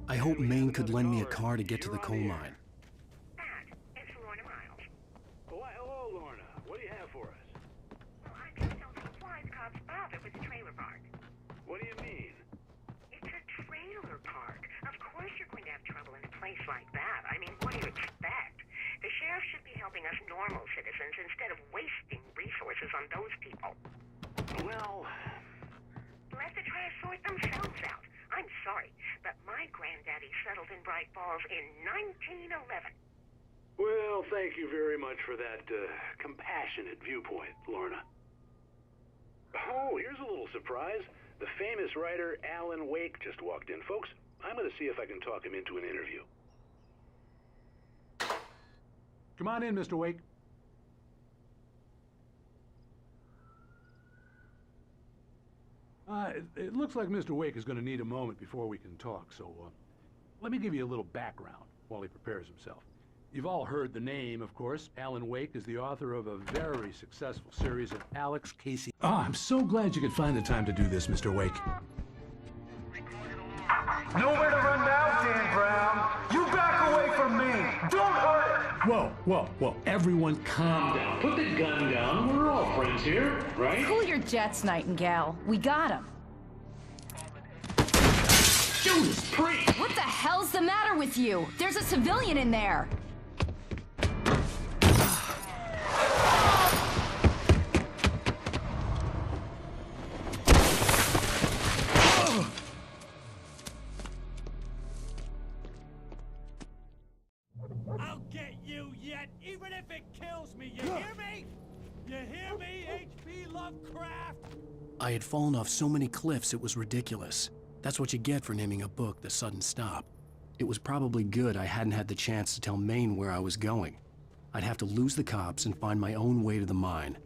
I hope Maine could lend me a car to get to the coal mine. Why, hello, Lorna. What do you have for us? Well, I just don't see why the cops bother with the trailer park. What do you mean? It's a trailer park. Of course you're going to have trouble in a place like that. I mean, what do you expect? The sheriff should be helping us normal citizens instead of wasting resources on those people. Well... Let the trash sort themselves out. I'm sorry, but my granddaddy settled in Bright Falls in 1911. Well, thank you very much for that compassionate viewpoint, Lorna. Oh, here's a little surprise. The famous writer Alan Wake just walked in. Folks, I'm going to see if I can talk him into an interview. Come on in, Mr. Wake. It looks like Mr. Wake is going to need a moment before we can talk, so let me give you a little background while he prepares himself. You've all heard the name, of course. Alan Wake is the author of a very successful series of Alex Casey. Ah, I'm so glad you could find the time to do this, Mr. Wake. Nowhere to run now, Dan Brown. You back away from me. Don't hurt it. Whoa. Everyone calm down. Put the gun down. We're all friends here, right? Cool your jets, Nightingale. We got him. Judas Priest! What the hell's the matter with you? There's a civilian in there. I'll get you yet, even if it kills me. You hear me? You hear me, H.P. Lovecraft? I had fallen off so many cliffs it was ridiculous. That's what you get for naming a book The Sudden Stop. It was probably good I hadn't had the chance to tell Maine where I was going. I'd have to lose the cops and find my own way to the mine.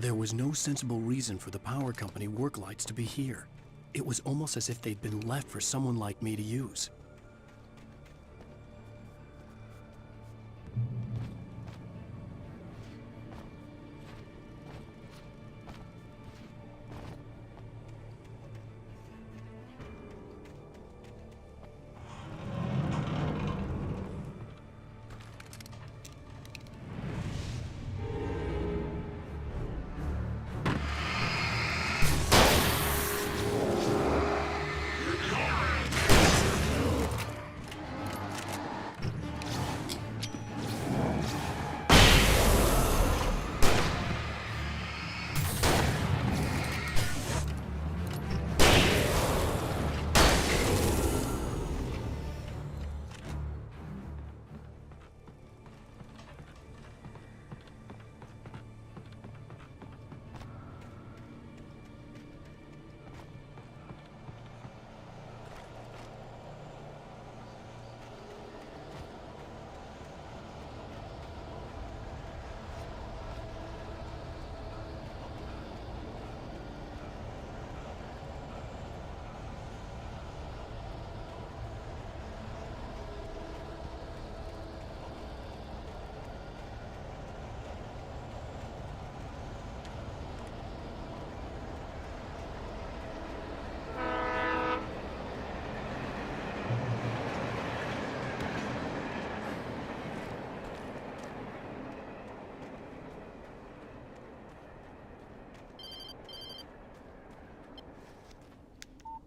There was no sensible reason for the power company work lights to be here. It was almost as if they'd been left for someone like me to use.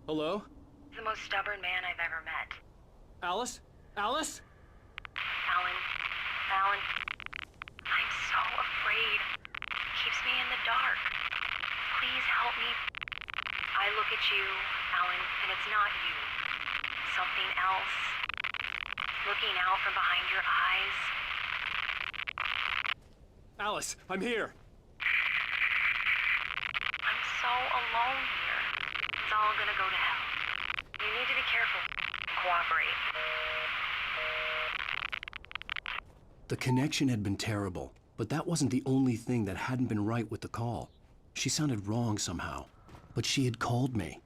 Hello? The most stubborn man I've ever met. Alice? Alice? Alan, I'm so afraid. He keeps me in the dark. Please help me. I look at you, Alan, and it's not you. Something else. Looking out from behind your eyes. Alice, I'm here. I'm so alone here. It's all gonna go to hell. You cooperate. The connection had been terrible, but that wasn't the only thing that hadn't been right with the call. She sounded wrong somehow, but she had called me.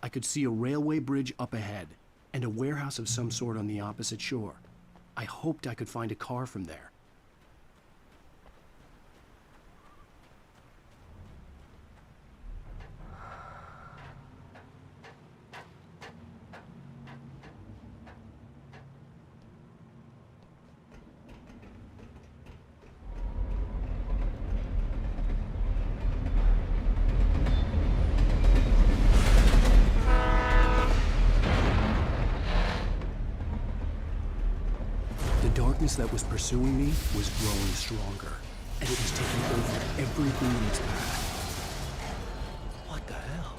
I could see a railway bridge up ahead, and a warehouse of some sort on the opposite shore. I hoped I could find a car from there. The darkness that was pursuing me was growing stronger, and it was taking over everything in its path. What the hell?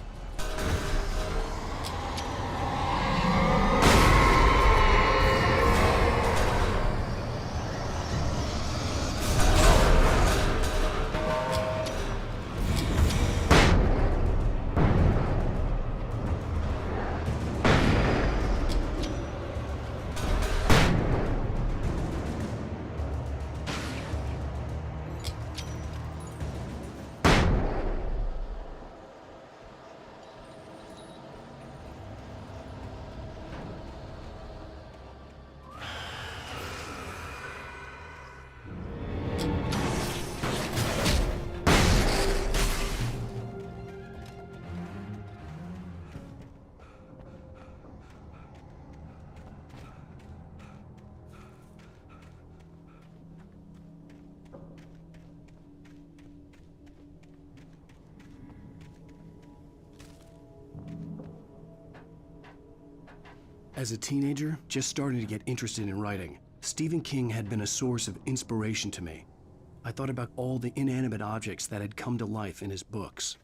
As a teenager, just starting to get interested in writing, Stephen King had been a source of inspiration to me. I thought about all the inanimate objects that had come to life in his books.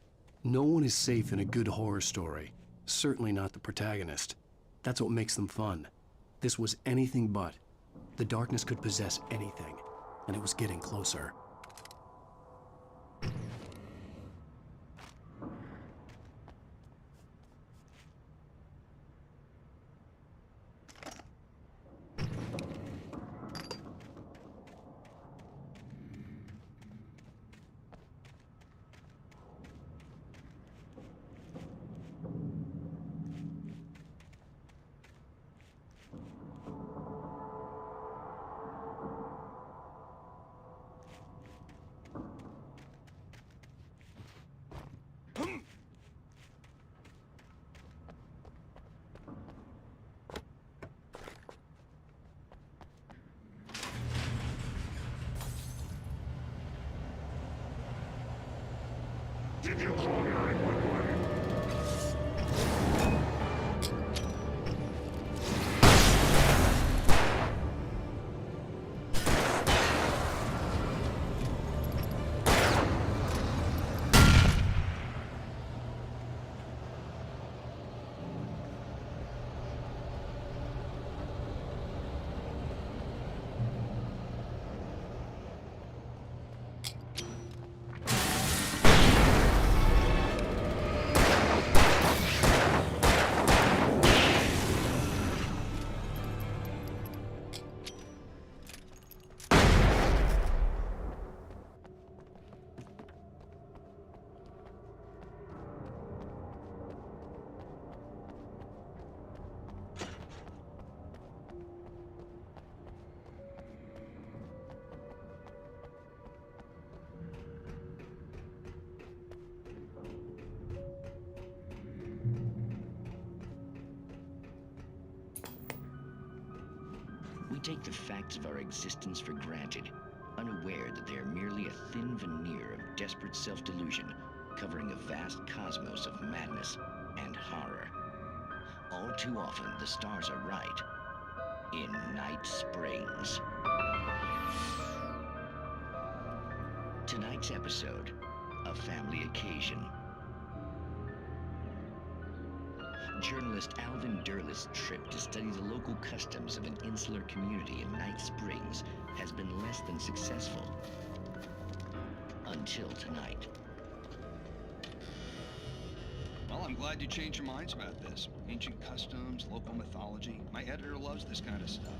No one is safe in a good horror story, certainly not the protagonist. That's what makes them fun. This was anything but. The darkness could possess anything, and it was getting closer. Did you call 911? take the facts of our existence for granted, unaware that they are merely a thin veneer of desperate self-delusion covering a vast cosmos of madness and horror. All too often, the stars are right. In Night Springs. Tonight's episode, a family occasion. Journalist Alvin Derleth's trip to study the local customs of an insular community in Night Springs has been less than successful. Until tonight. Well, I'm glad you changed your minds about this. Ancient customs, local mythology. My editor loves this kind of stuff.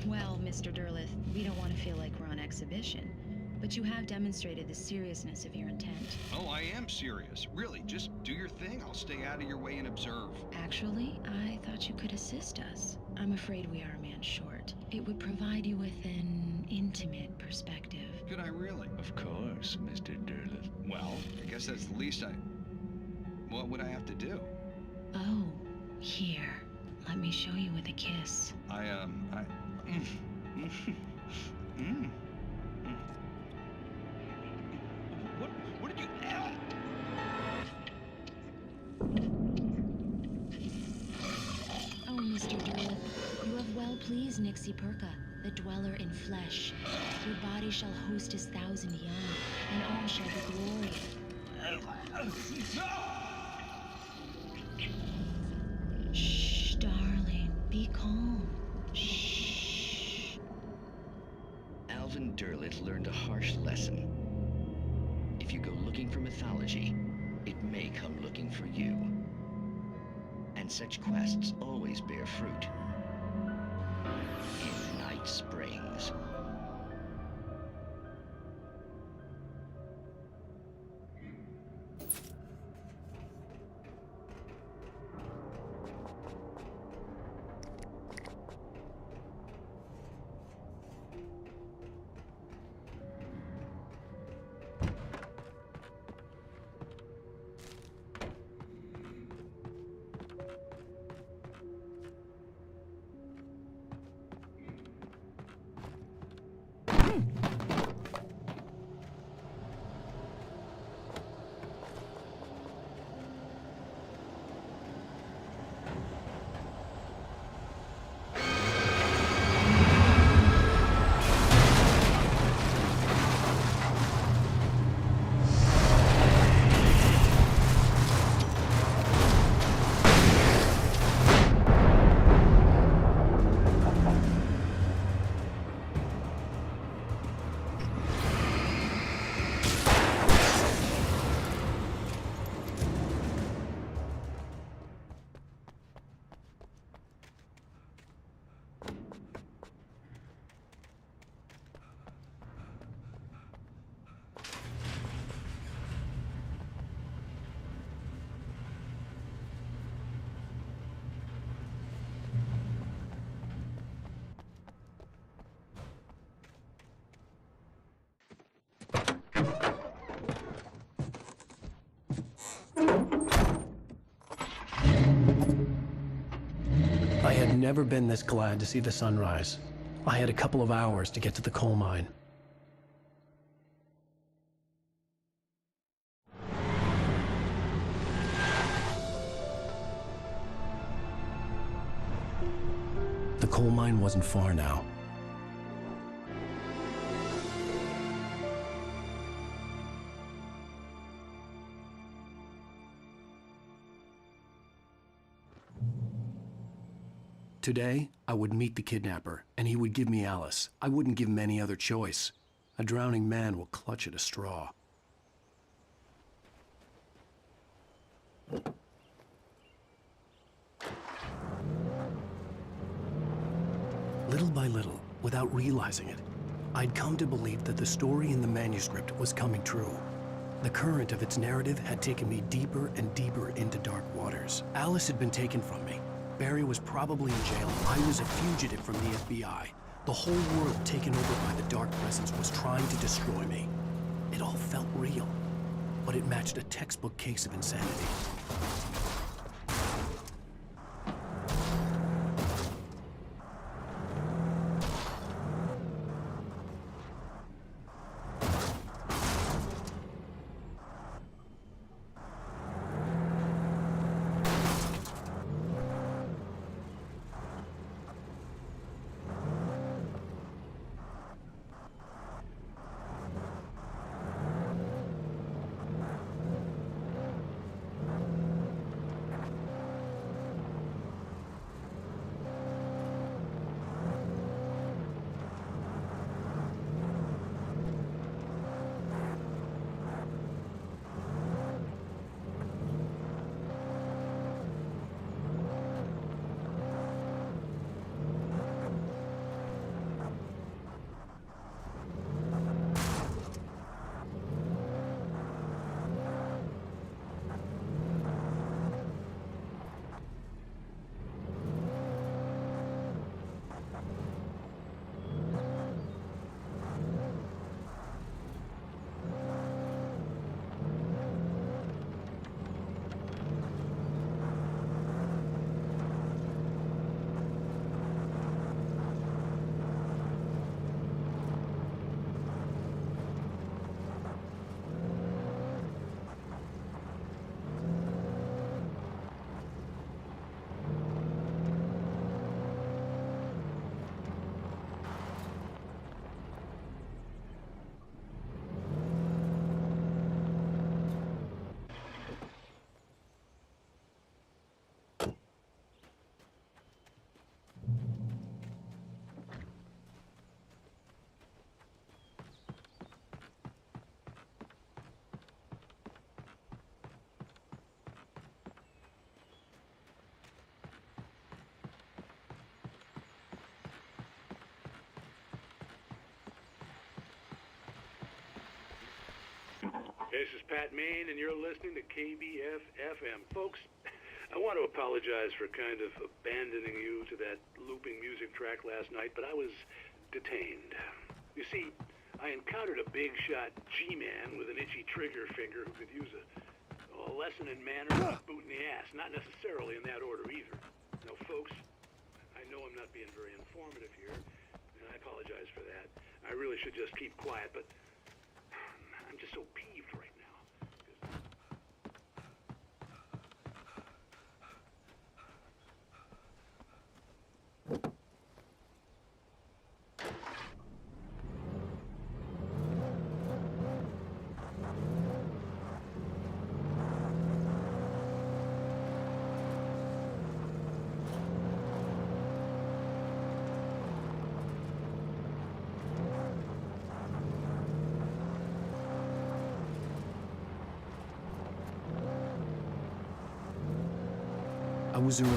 Well, Mr. Derleth, we don't want to feel like we're on exhibition, but you have demonstrated the seriousness of your intent. Oh, I am serious. Really, just do your thing. I'll stay out of your way and observe. Actually, I thought you could assist us. I'm afraid we are a man short. It would provide you with an intimate perspective. Could I really? Of course, Mr. Derleth. Well, I guess that's the least What would I have to do? Oh, here. Let me show you with a kiss. What did you... Oh, Mr. Derleth, you have well pleased Nixie Perka, the dweller in flesh. Your body shall host his 1,000 young, and all shall be glory. Shh, darling, be calm. Shh. Alvin Derleth learned a harsh lesson. If you go looking for mythology, it may come looking for you. And such quests always bear fruit. In Night Springs. I had never been this glad to see the sunrise. I had a couple of hours to get to the coal mine. The coal mine wasn't far now. Today, I would meet the kidnapper, and he would give me Alice. I wouldn't give him any other choice. A drowning man will clutch at a straw. Little by little, without realizing it, I'd come to believe that the story in the manuscript was coming true. The current of its narrative had taken me deeper and deeper into dark waters. Alice had been taken from me. Barry was probably in jail. I was a fugitive from the FBI. The whole world taken over by the Dark Presence was trying to destroy me. It all felt real, but it matched a textbook case of insanity. This is Pat Maine, and you're listening to KBF-FM. Folks, I want to apologize for kind of abandoning you to that looping music track last night, but I was detained. You see, I encountered a big-shot G-man with an itchy trigger finger who could use a lesson in manners and a boot in the ass. Not necessarily in that order either. Now, folks, I know I'm not being very informative here, and I apologize for that. I really should just keep quiet, but I'm just so peeved right now. I was early.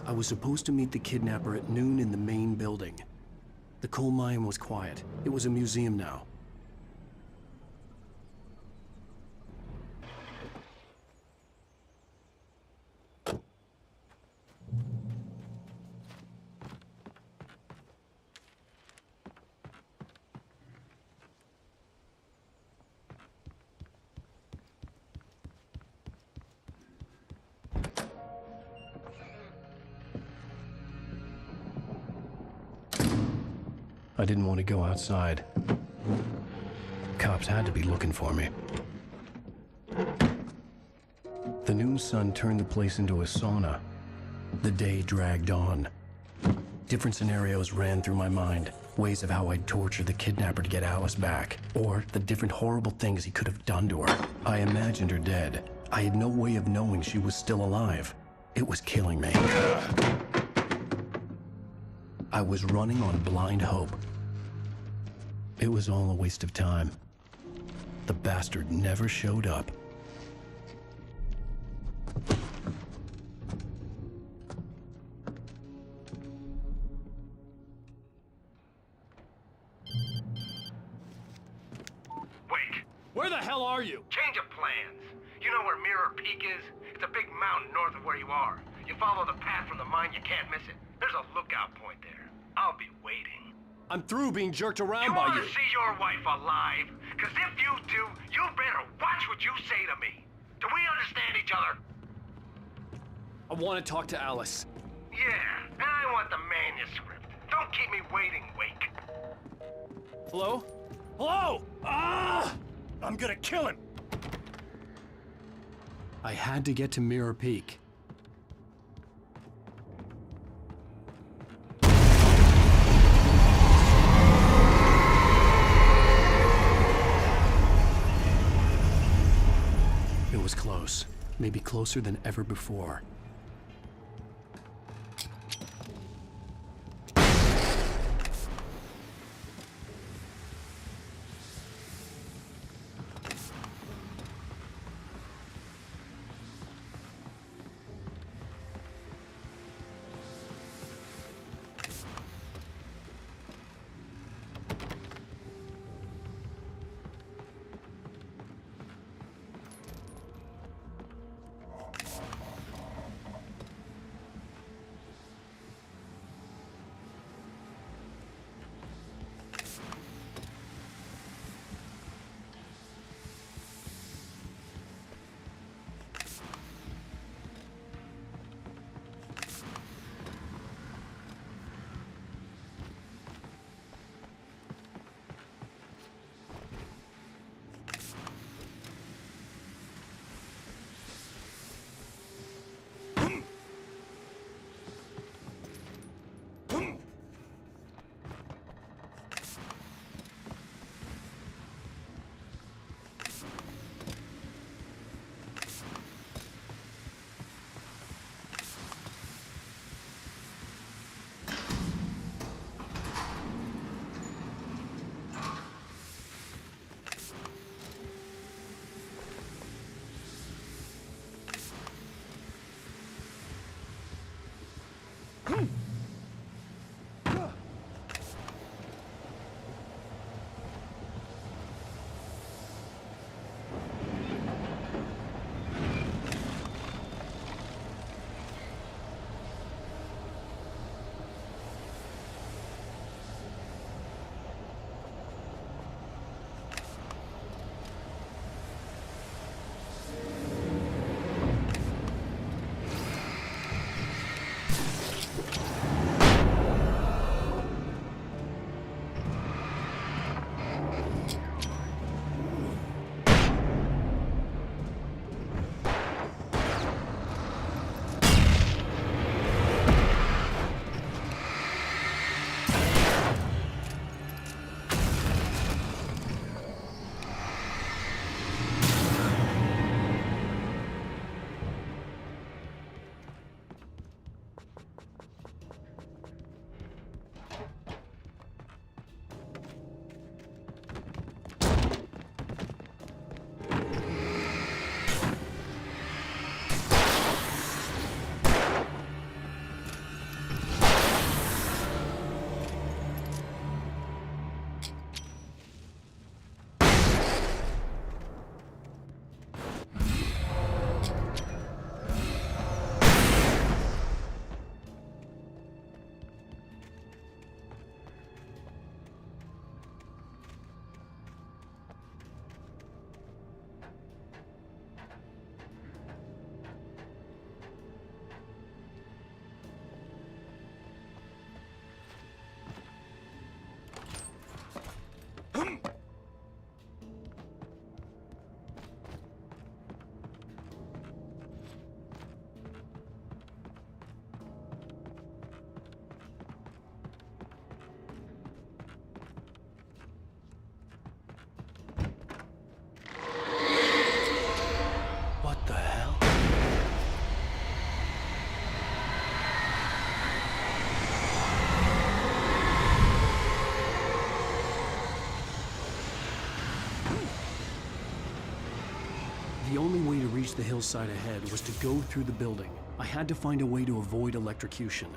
I was supposed to meet the kidnapper at noon in the main building. The coal mine was quiet. It was a museum now. I didn't want to go outside. Cops had to be looking for me. The noon sun turned the place into a sauna. The day dragged on. Different scenarios ran through my mind. Ways of how I'd torture the kidnapper to get Alice back. Or the different horrible things he could have done to her. I imagined her dead. I had no way of knowing she was still alive. It was killing me. I was running on blind hope. It was all a waste of time. The bastard never showed up. Wait. Where the hell are you? Change of plans. You know where Mirror Peak is? It's a big mountain north of where you are. You follow the path from the mine, you can't miss it. There's a lookout point there. I'll be waiting. I'm through being jerked around You by want you. to see your wife alive? Because if you do, you better watch what you say to me. Do we understand each other? I want to talk to Alice. Yeah, and I want the manuscript. Don't keep me waiting, Wake. Hello? Hello! Ah! I'm gonna kill him! I had to get to Mirror Peak. It was close. Maybe closer than ever before. reach the hillside ahead was to go through the building. I had to find a way to avoid electrocution.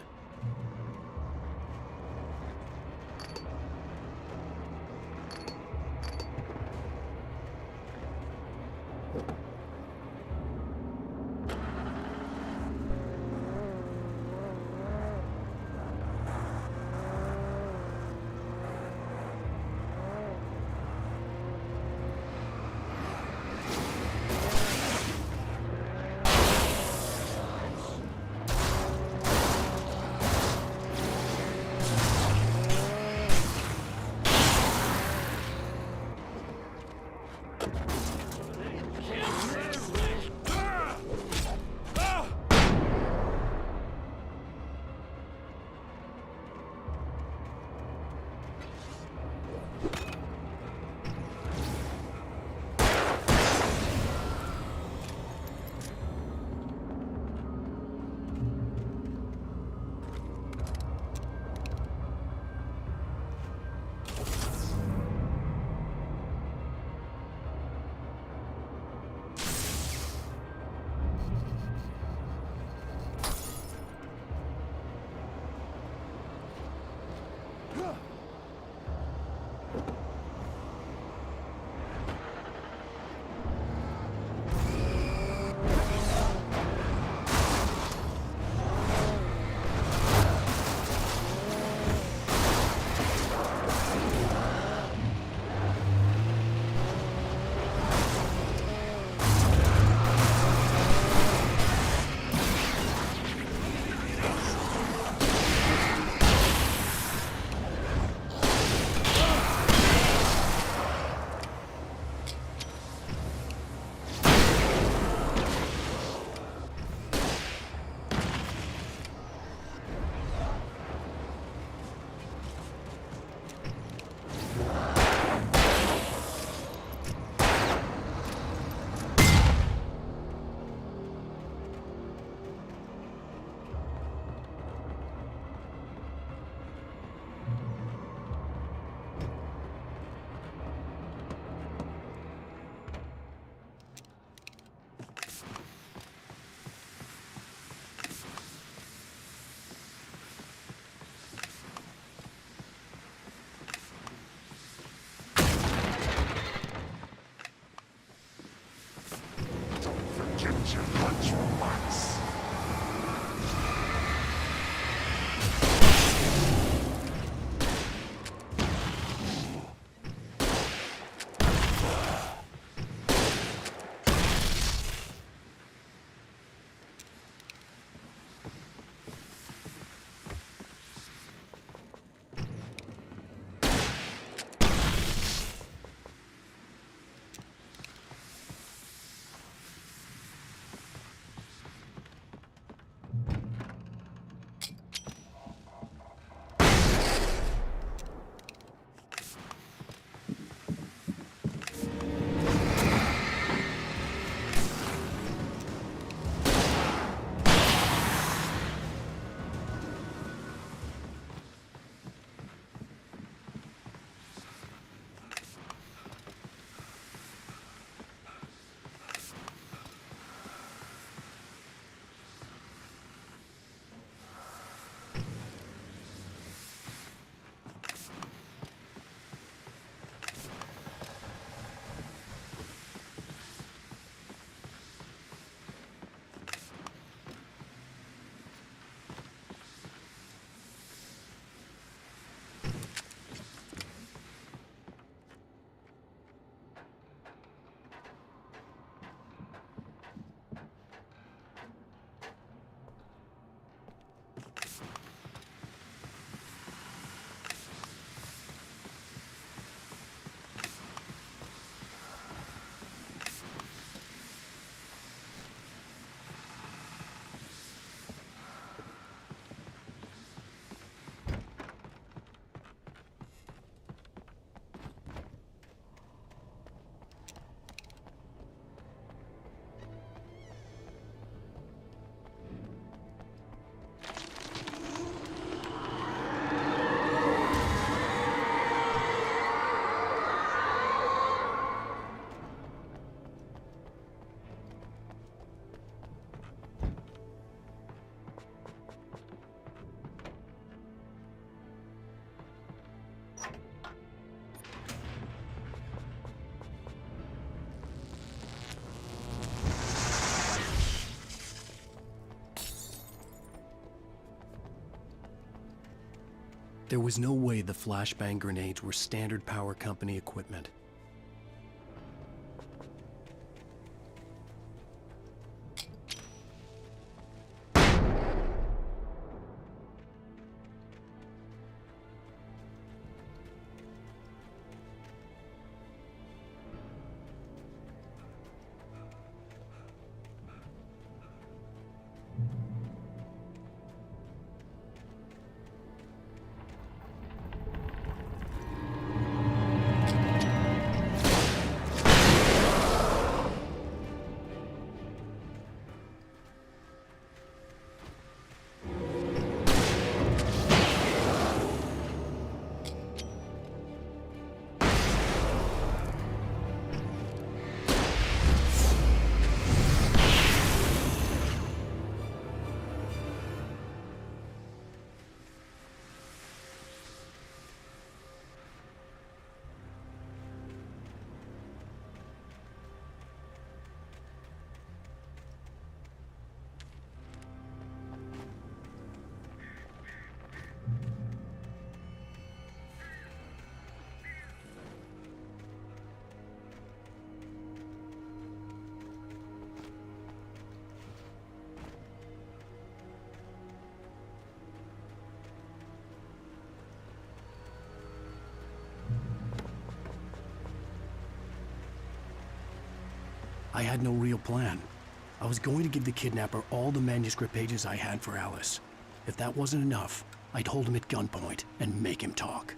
There was no way the flashbang grenades were standard power company equipment. I had no real plan. I was going to give the kidnapper all the manuscript pages I had for Alice. If that wasn't enough, I'd hold him at gunpoint and make him talk.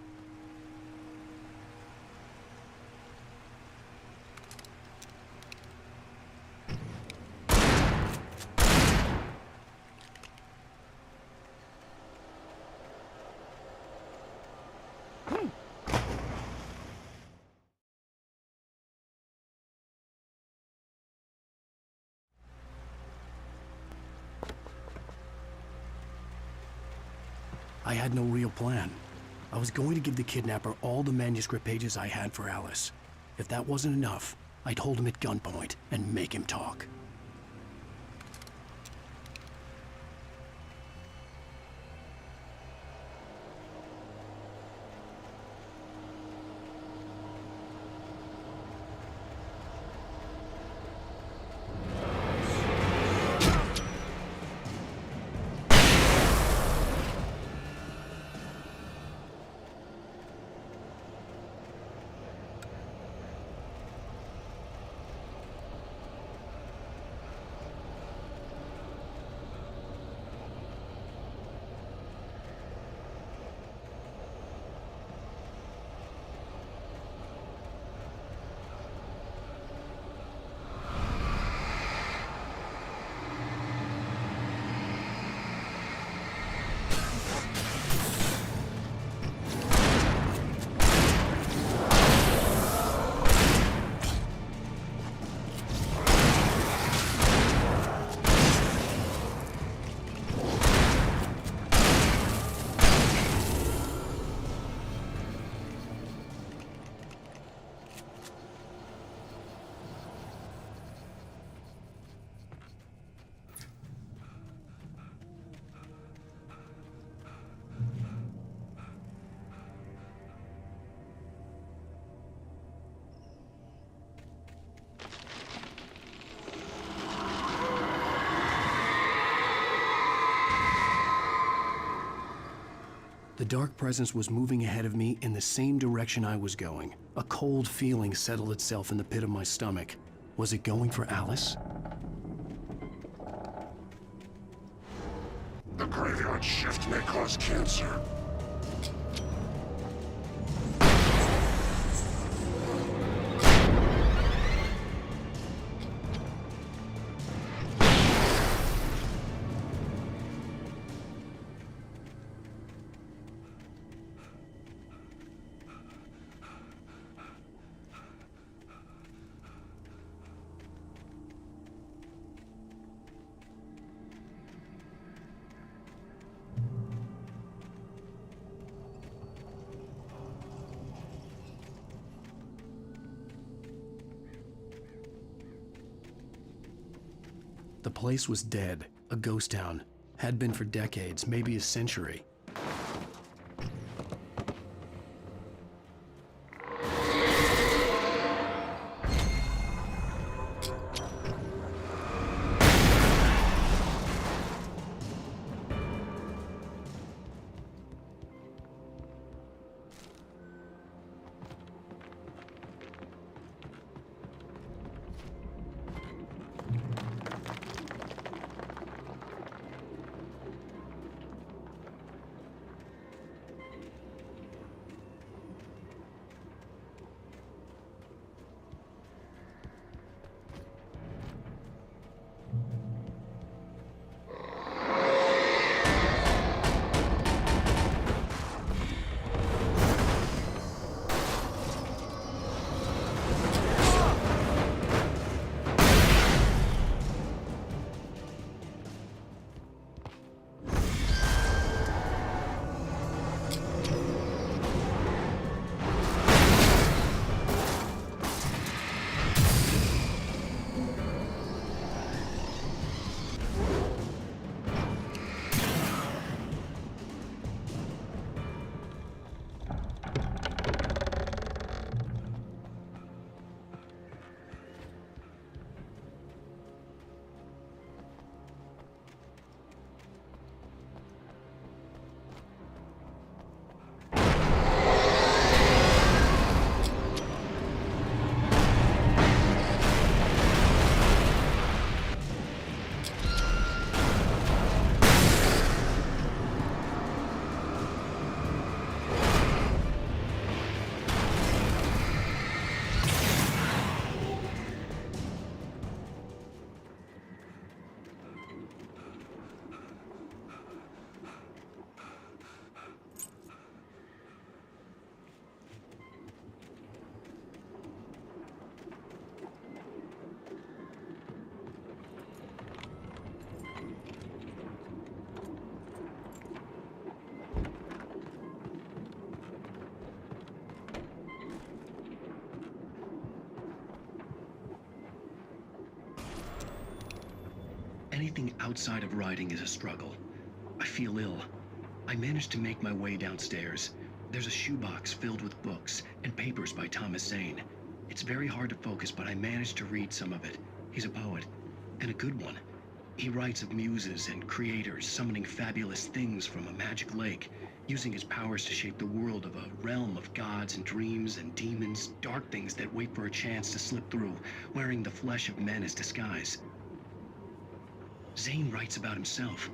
I had no real plan. I was going to give the kidnapper all the manuscript pages I had for Alice. If that wasn't enough, I'd hold him at gunpoint and make him talk. The dark presence was moving ahead of me in the same direction I was going. A cold feeling settled itself in the pit of my stomach. Was it going for Alice? The graveyard shift may cause cancer. The place was dead, a ghost town. Had been for decades, maybe a century. Anything outside of writing is a struggle. I feel ill. I managed to make my way downstairs. There's a shoebox filled with books and papers by Thomas Zane. It's very hard to focus, but I managed to read some of it. He's a poet, and a good one. He writes of muses and creators summoning fabulous things from a magic lake, using his powers to shape the world of a realm of gods and dreams and demons, dark things that wait for a chance to slip through, wearing the flesh of men as disguise. Zane writes about himself,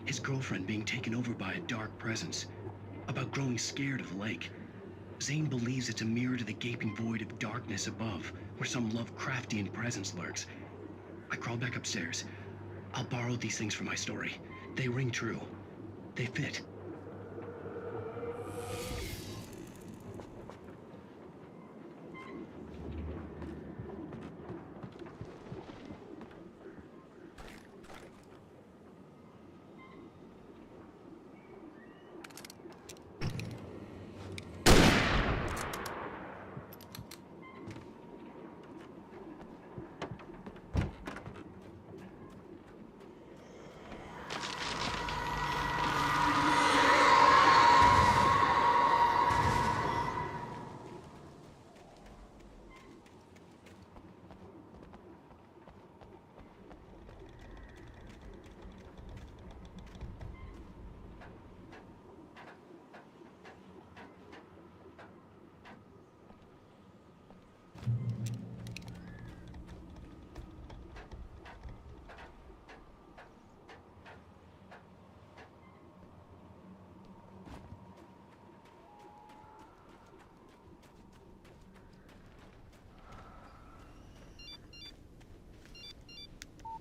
his girlfriend being taken over by a dark presence, about growing scared of the lake. Zane believes it's a mirror to the gaping void of darkness above, where some Lovecraftian presence lurks. I crawl back upstairs. I'll borrow these things for my story. They ring true. They fit.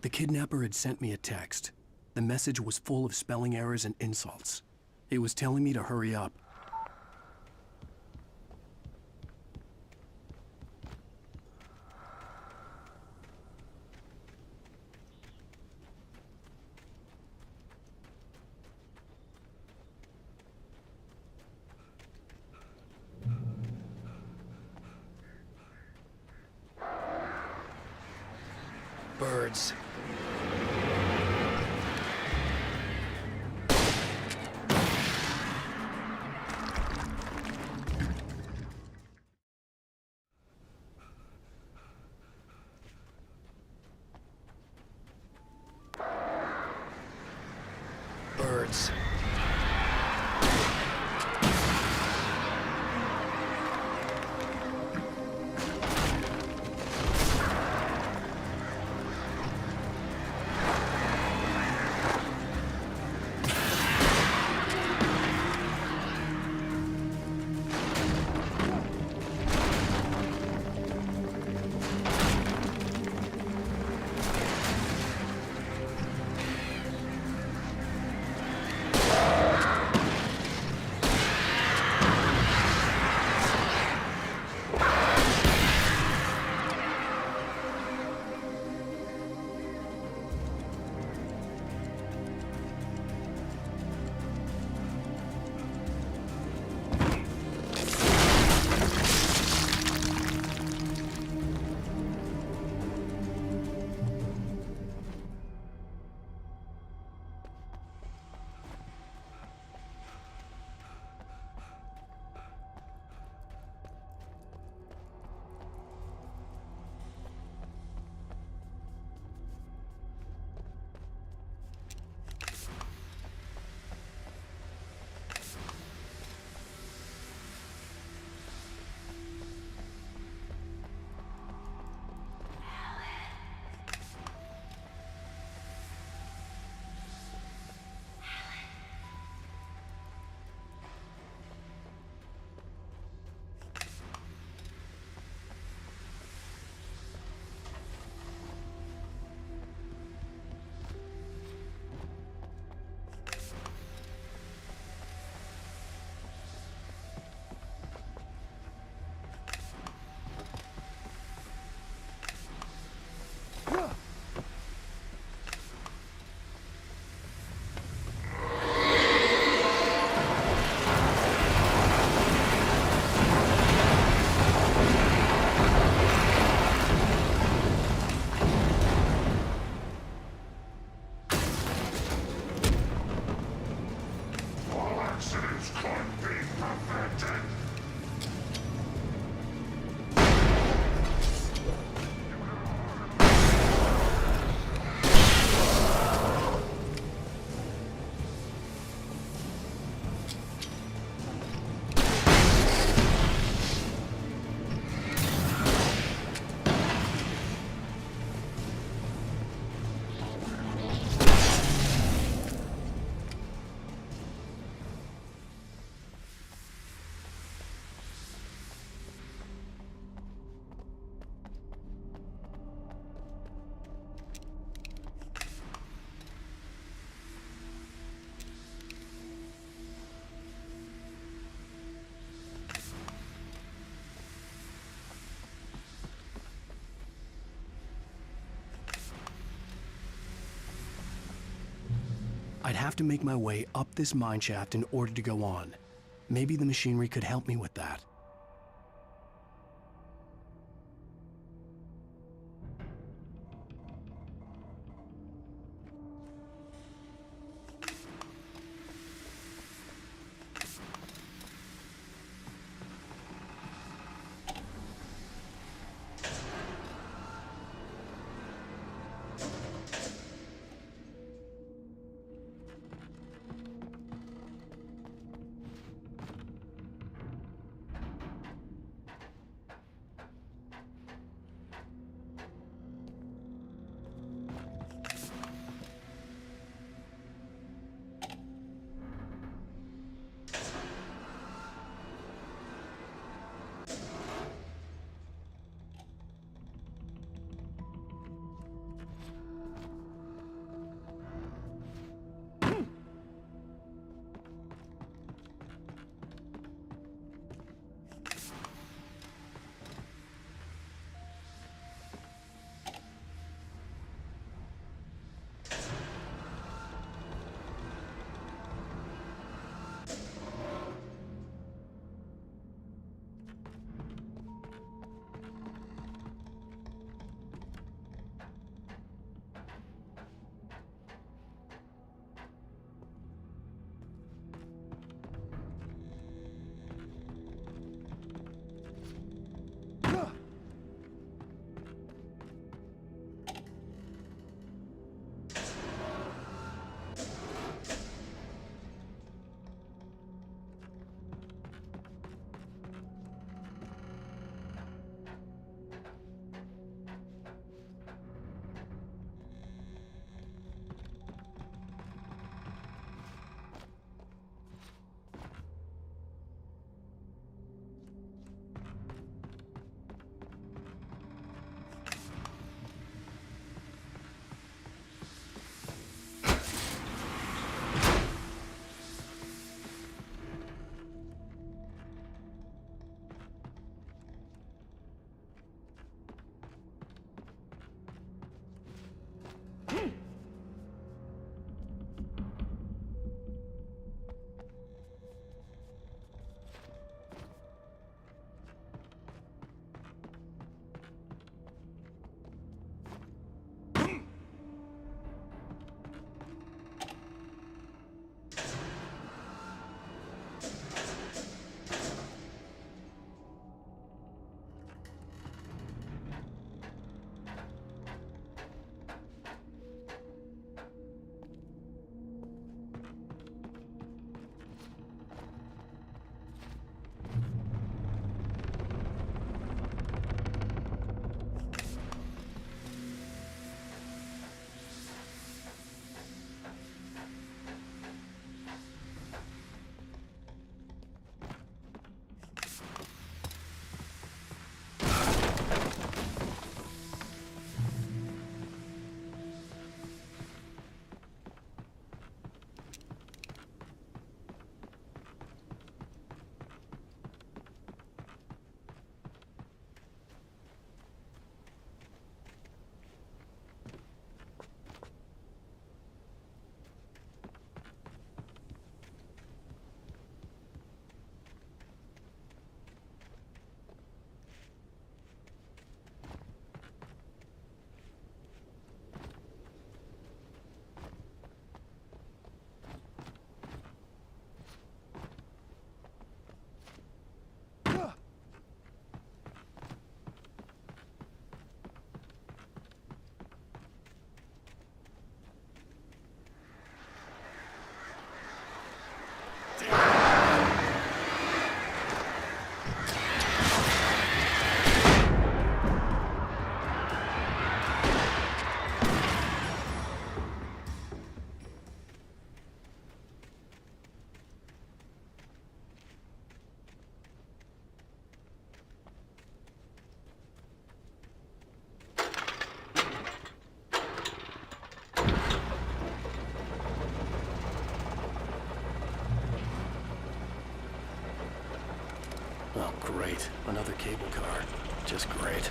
The kidnapper had sent me a text. The message was full of spelling errors and insults. It was telling me to hurry up. Birds. Birds. have to make my way up this mine shaft in order to go on. Maybe the machinery could help me with that. Oh, great. Another cable car. Just great.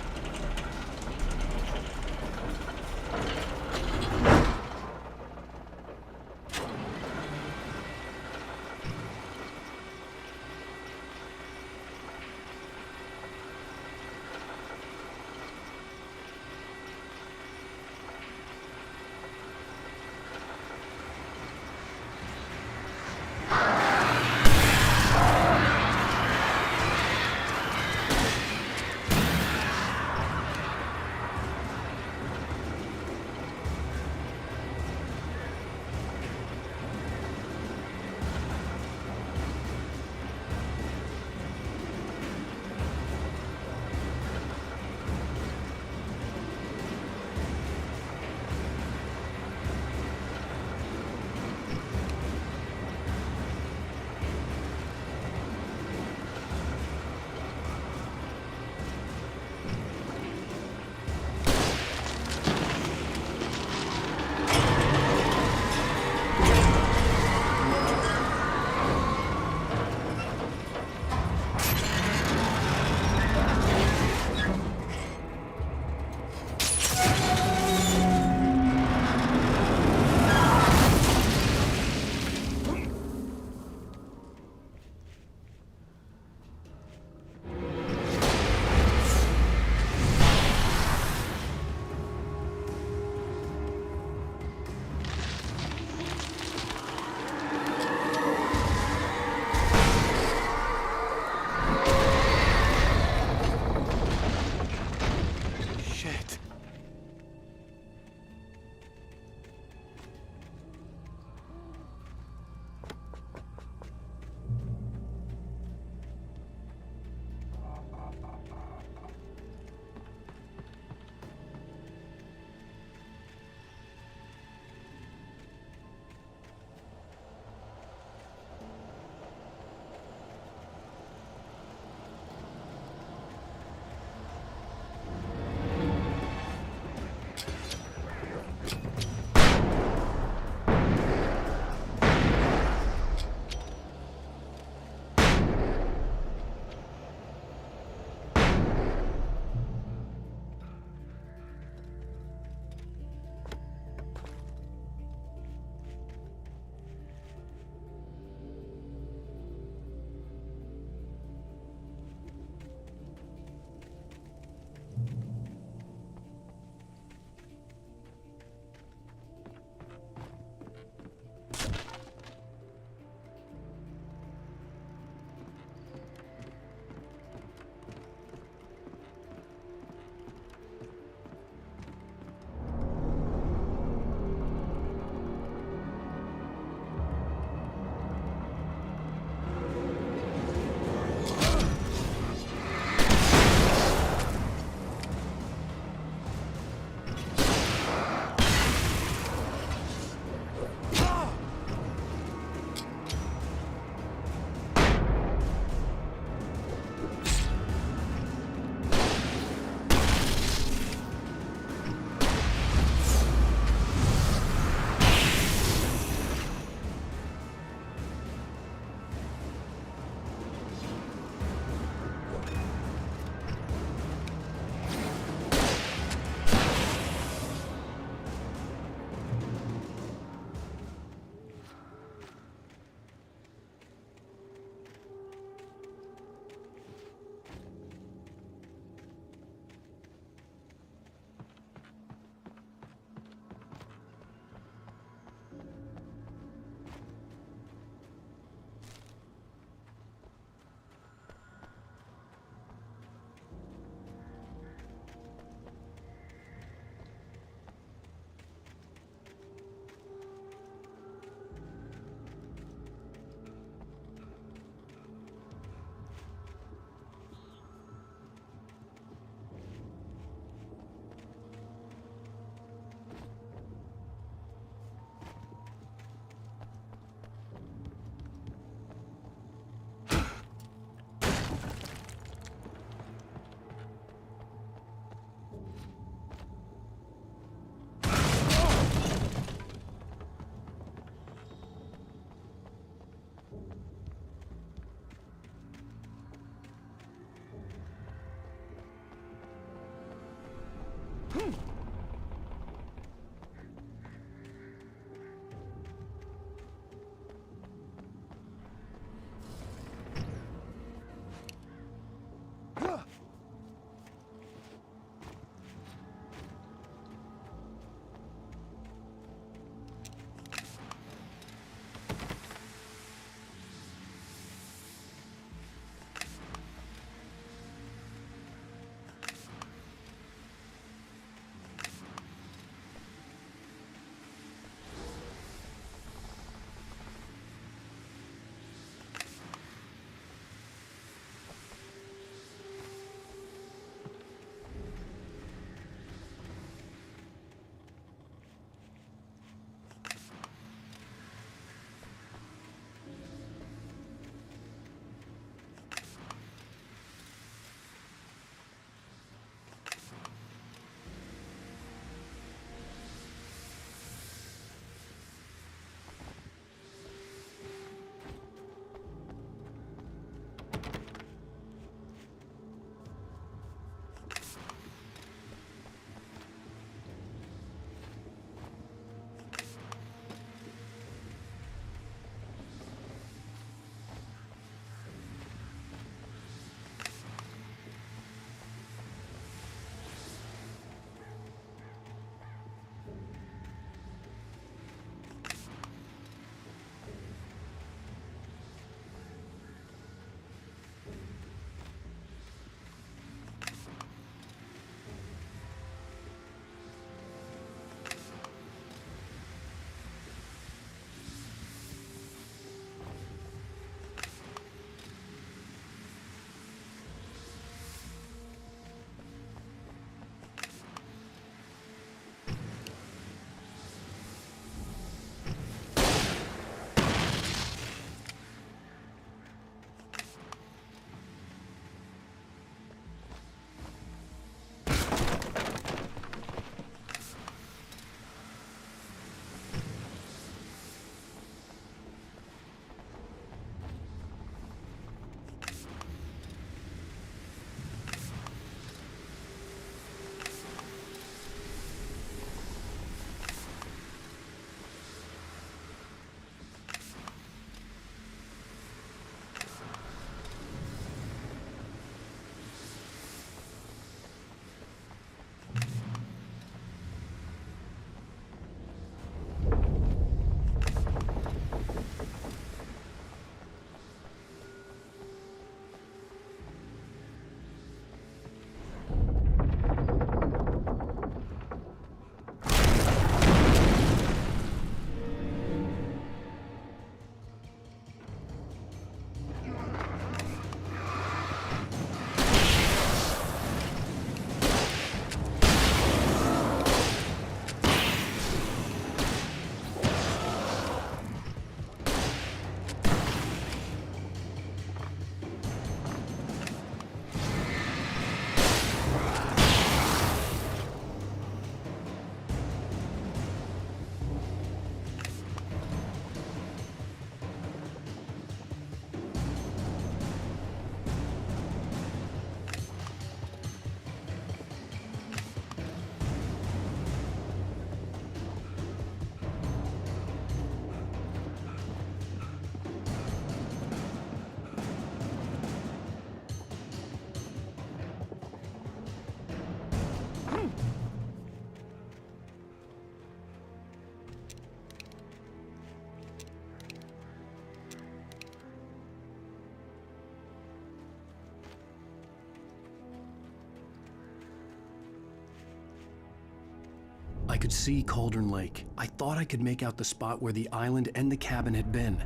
I could see Cauldron Lake. I thought I could make out the spot where the island and the cabin had been.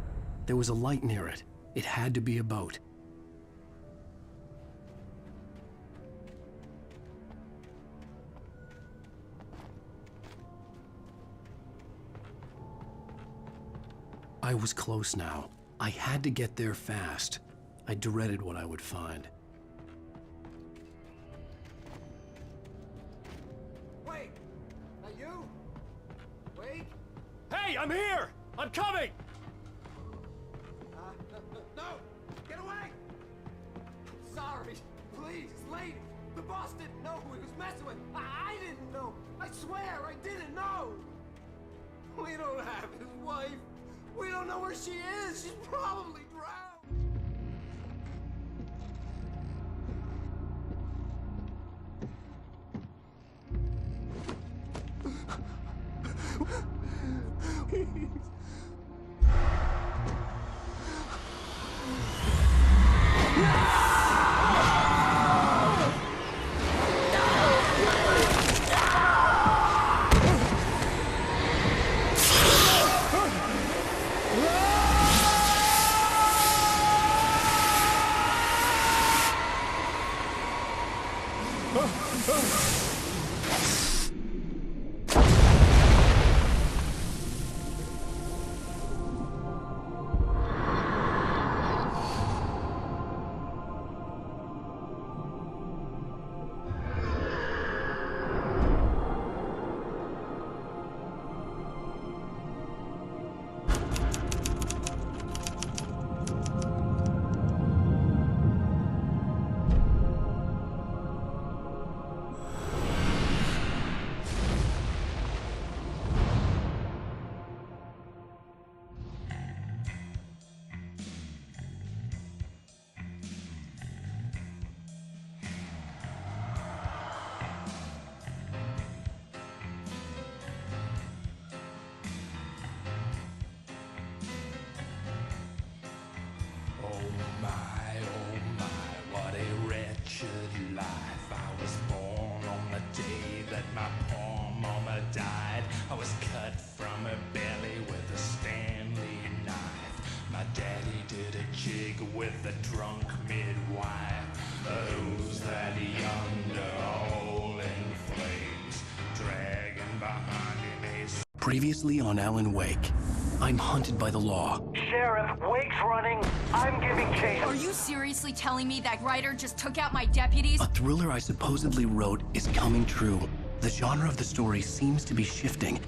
There was a light near it. It had to be a boat. I was close now. I had to get there fast. I dreaded what I would find. Wait! Are you? Wait! Hey, I'm here! I'm coming! No! Get away! Sorry. Please, lady. The boss didn't know who he was messing with. I didn't know. I swear I didn't know. We don't have his wife. We don't know where she is. She's probably drowned. With the drunk midwife, who's that yonder all in flames, dragging behind him his... Previously on Alan Wake, I'm hunted by the law. Sheriff, Wake's running. I'm giving chase. Are you seriously telling me that writer just took out my deputies? A thriller I supposedly wrote is coming true. The genre of the story seems to be shifting.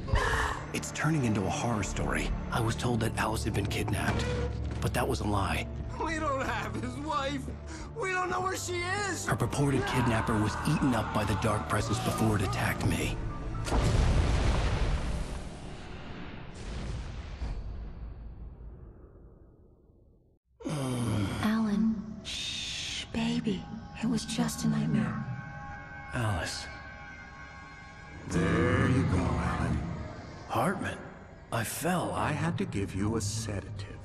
It's turning into a horror story. I was told that Alice had been kidnapped, but that was a lie. We don't have his wife. We don't know where she is. Her purported kidnapper was eaten up by the dark presence before it attacked me. Alan, shh, baby. It was just a nightmare. Alice. There you go, Alan. Hartman, I fell. I had to give you a sedative.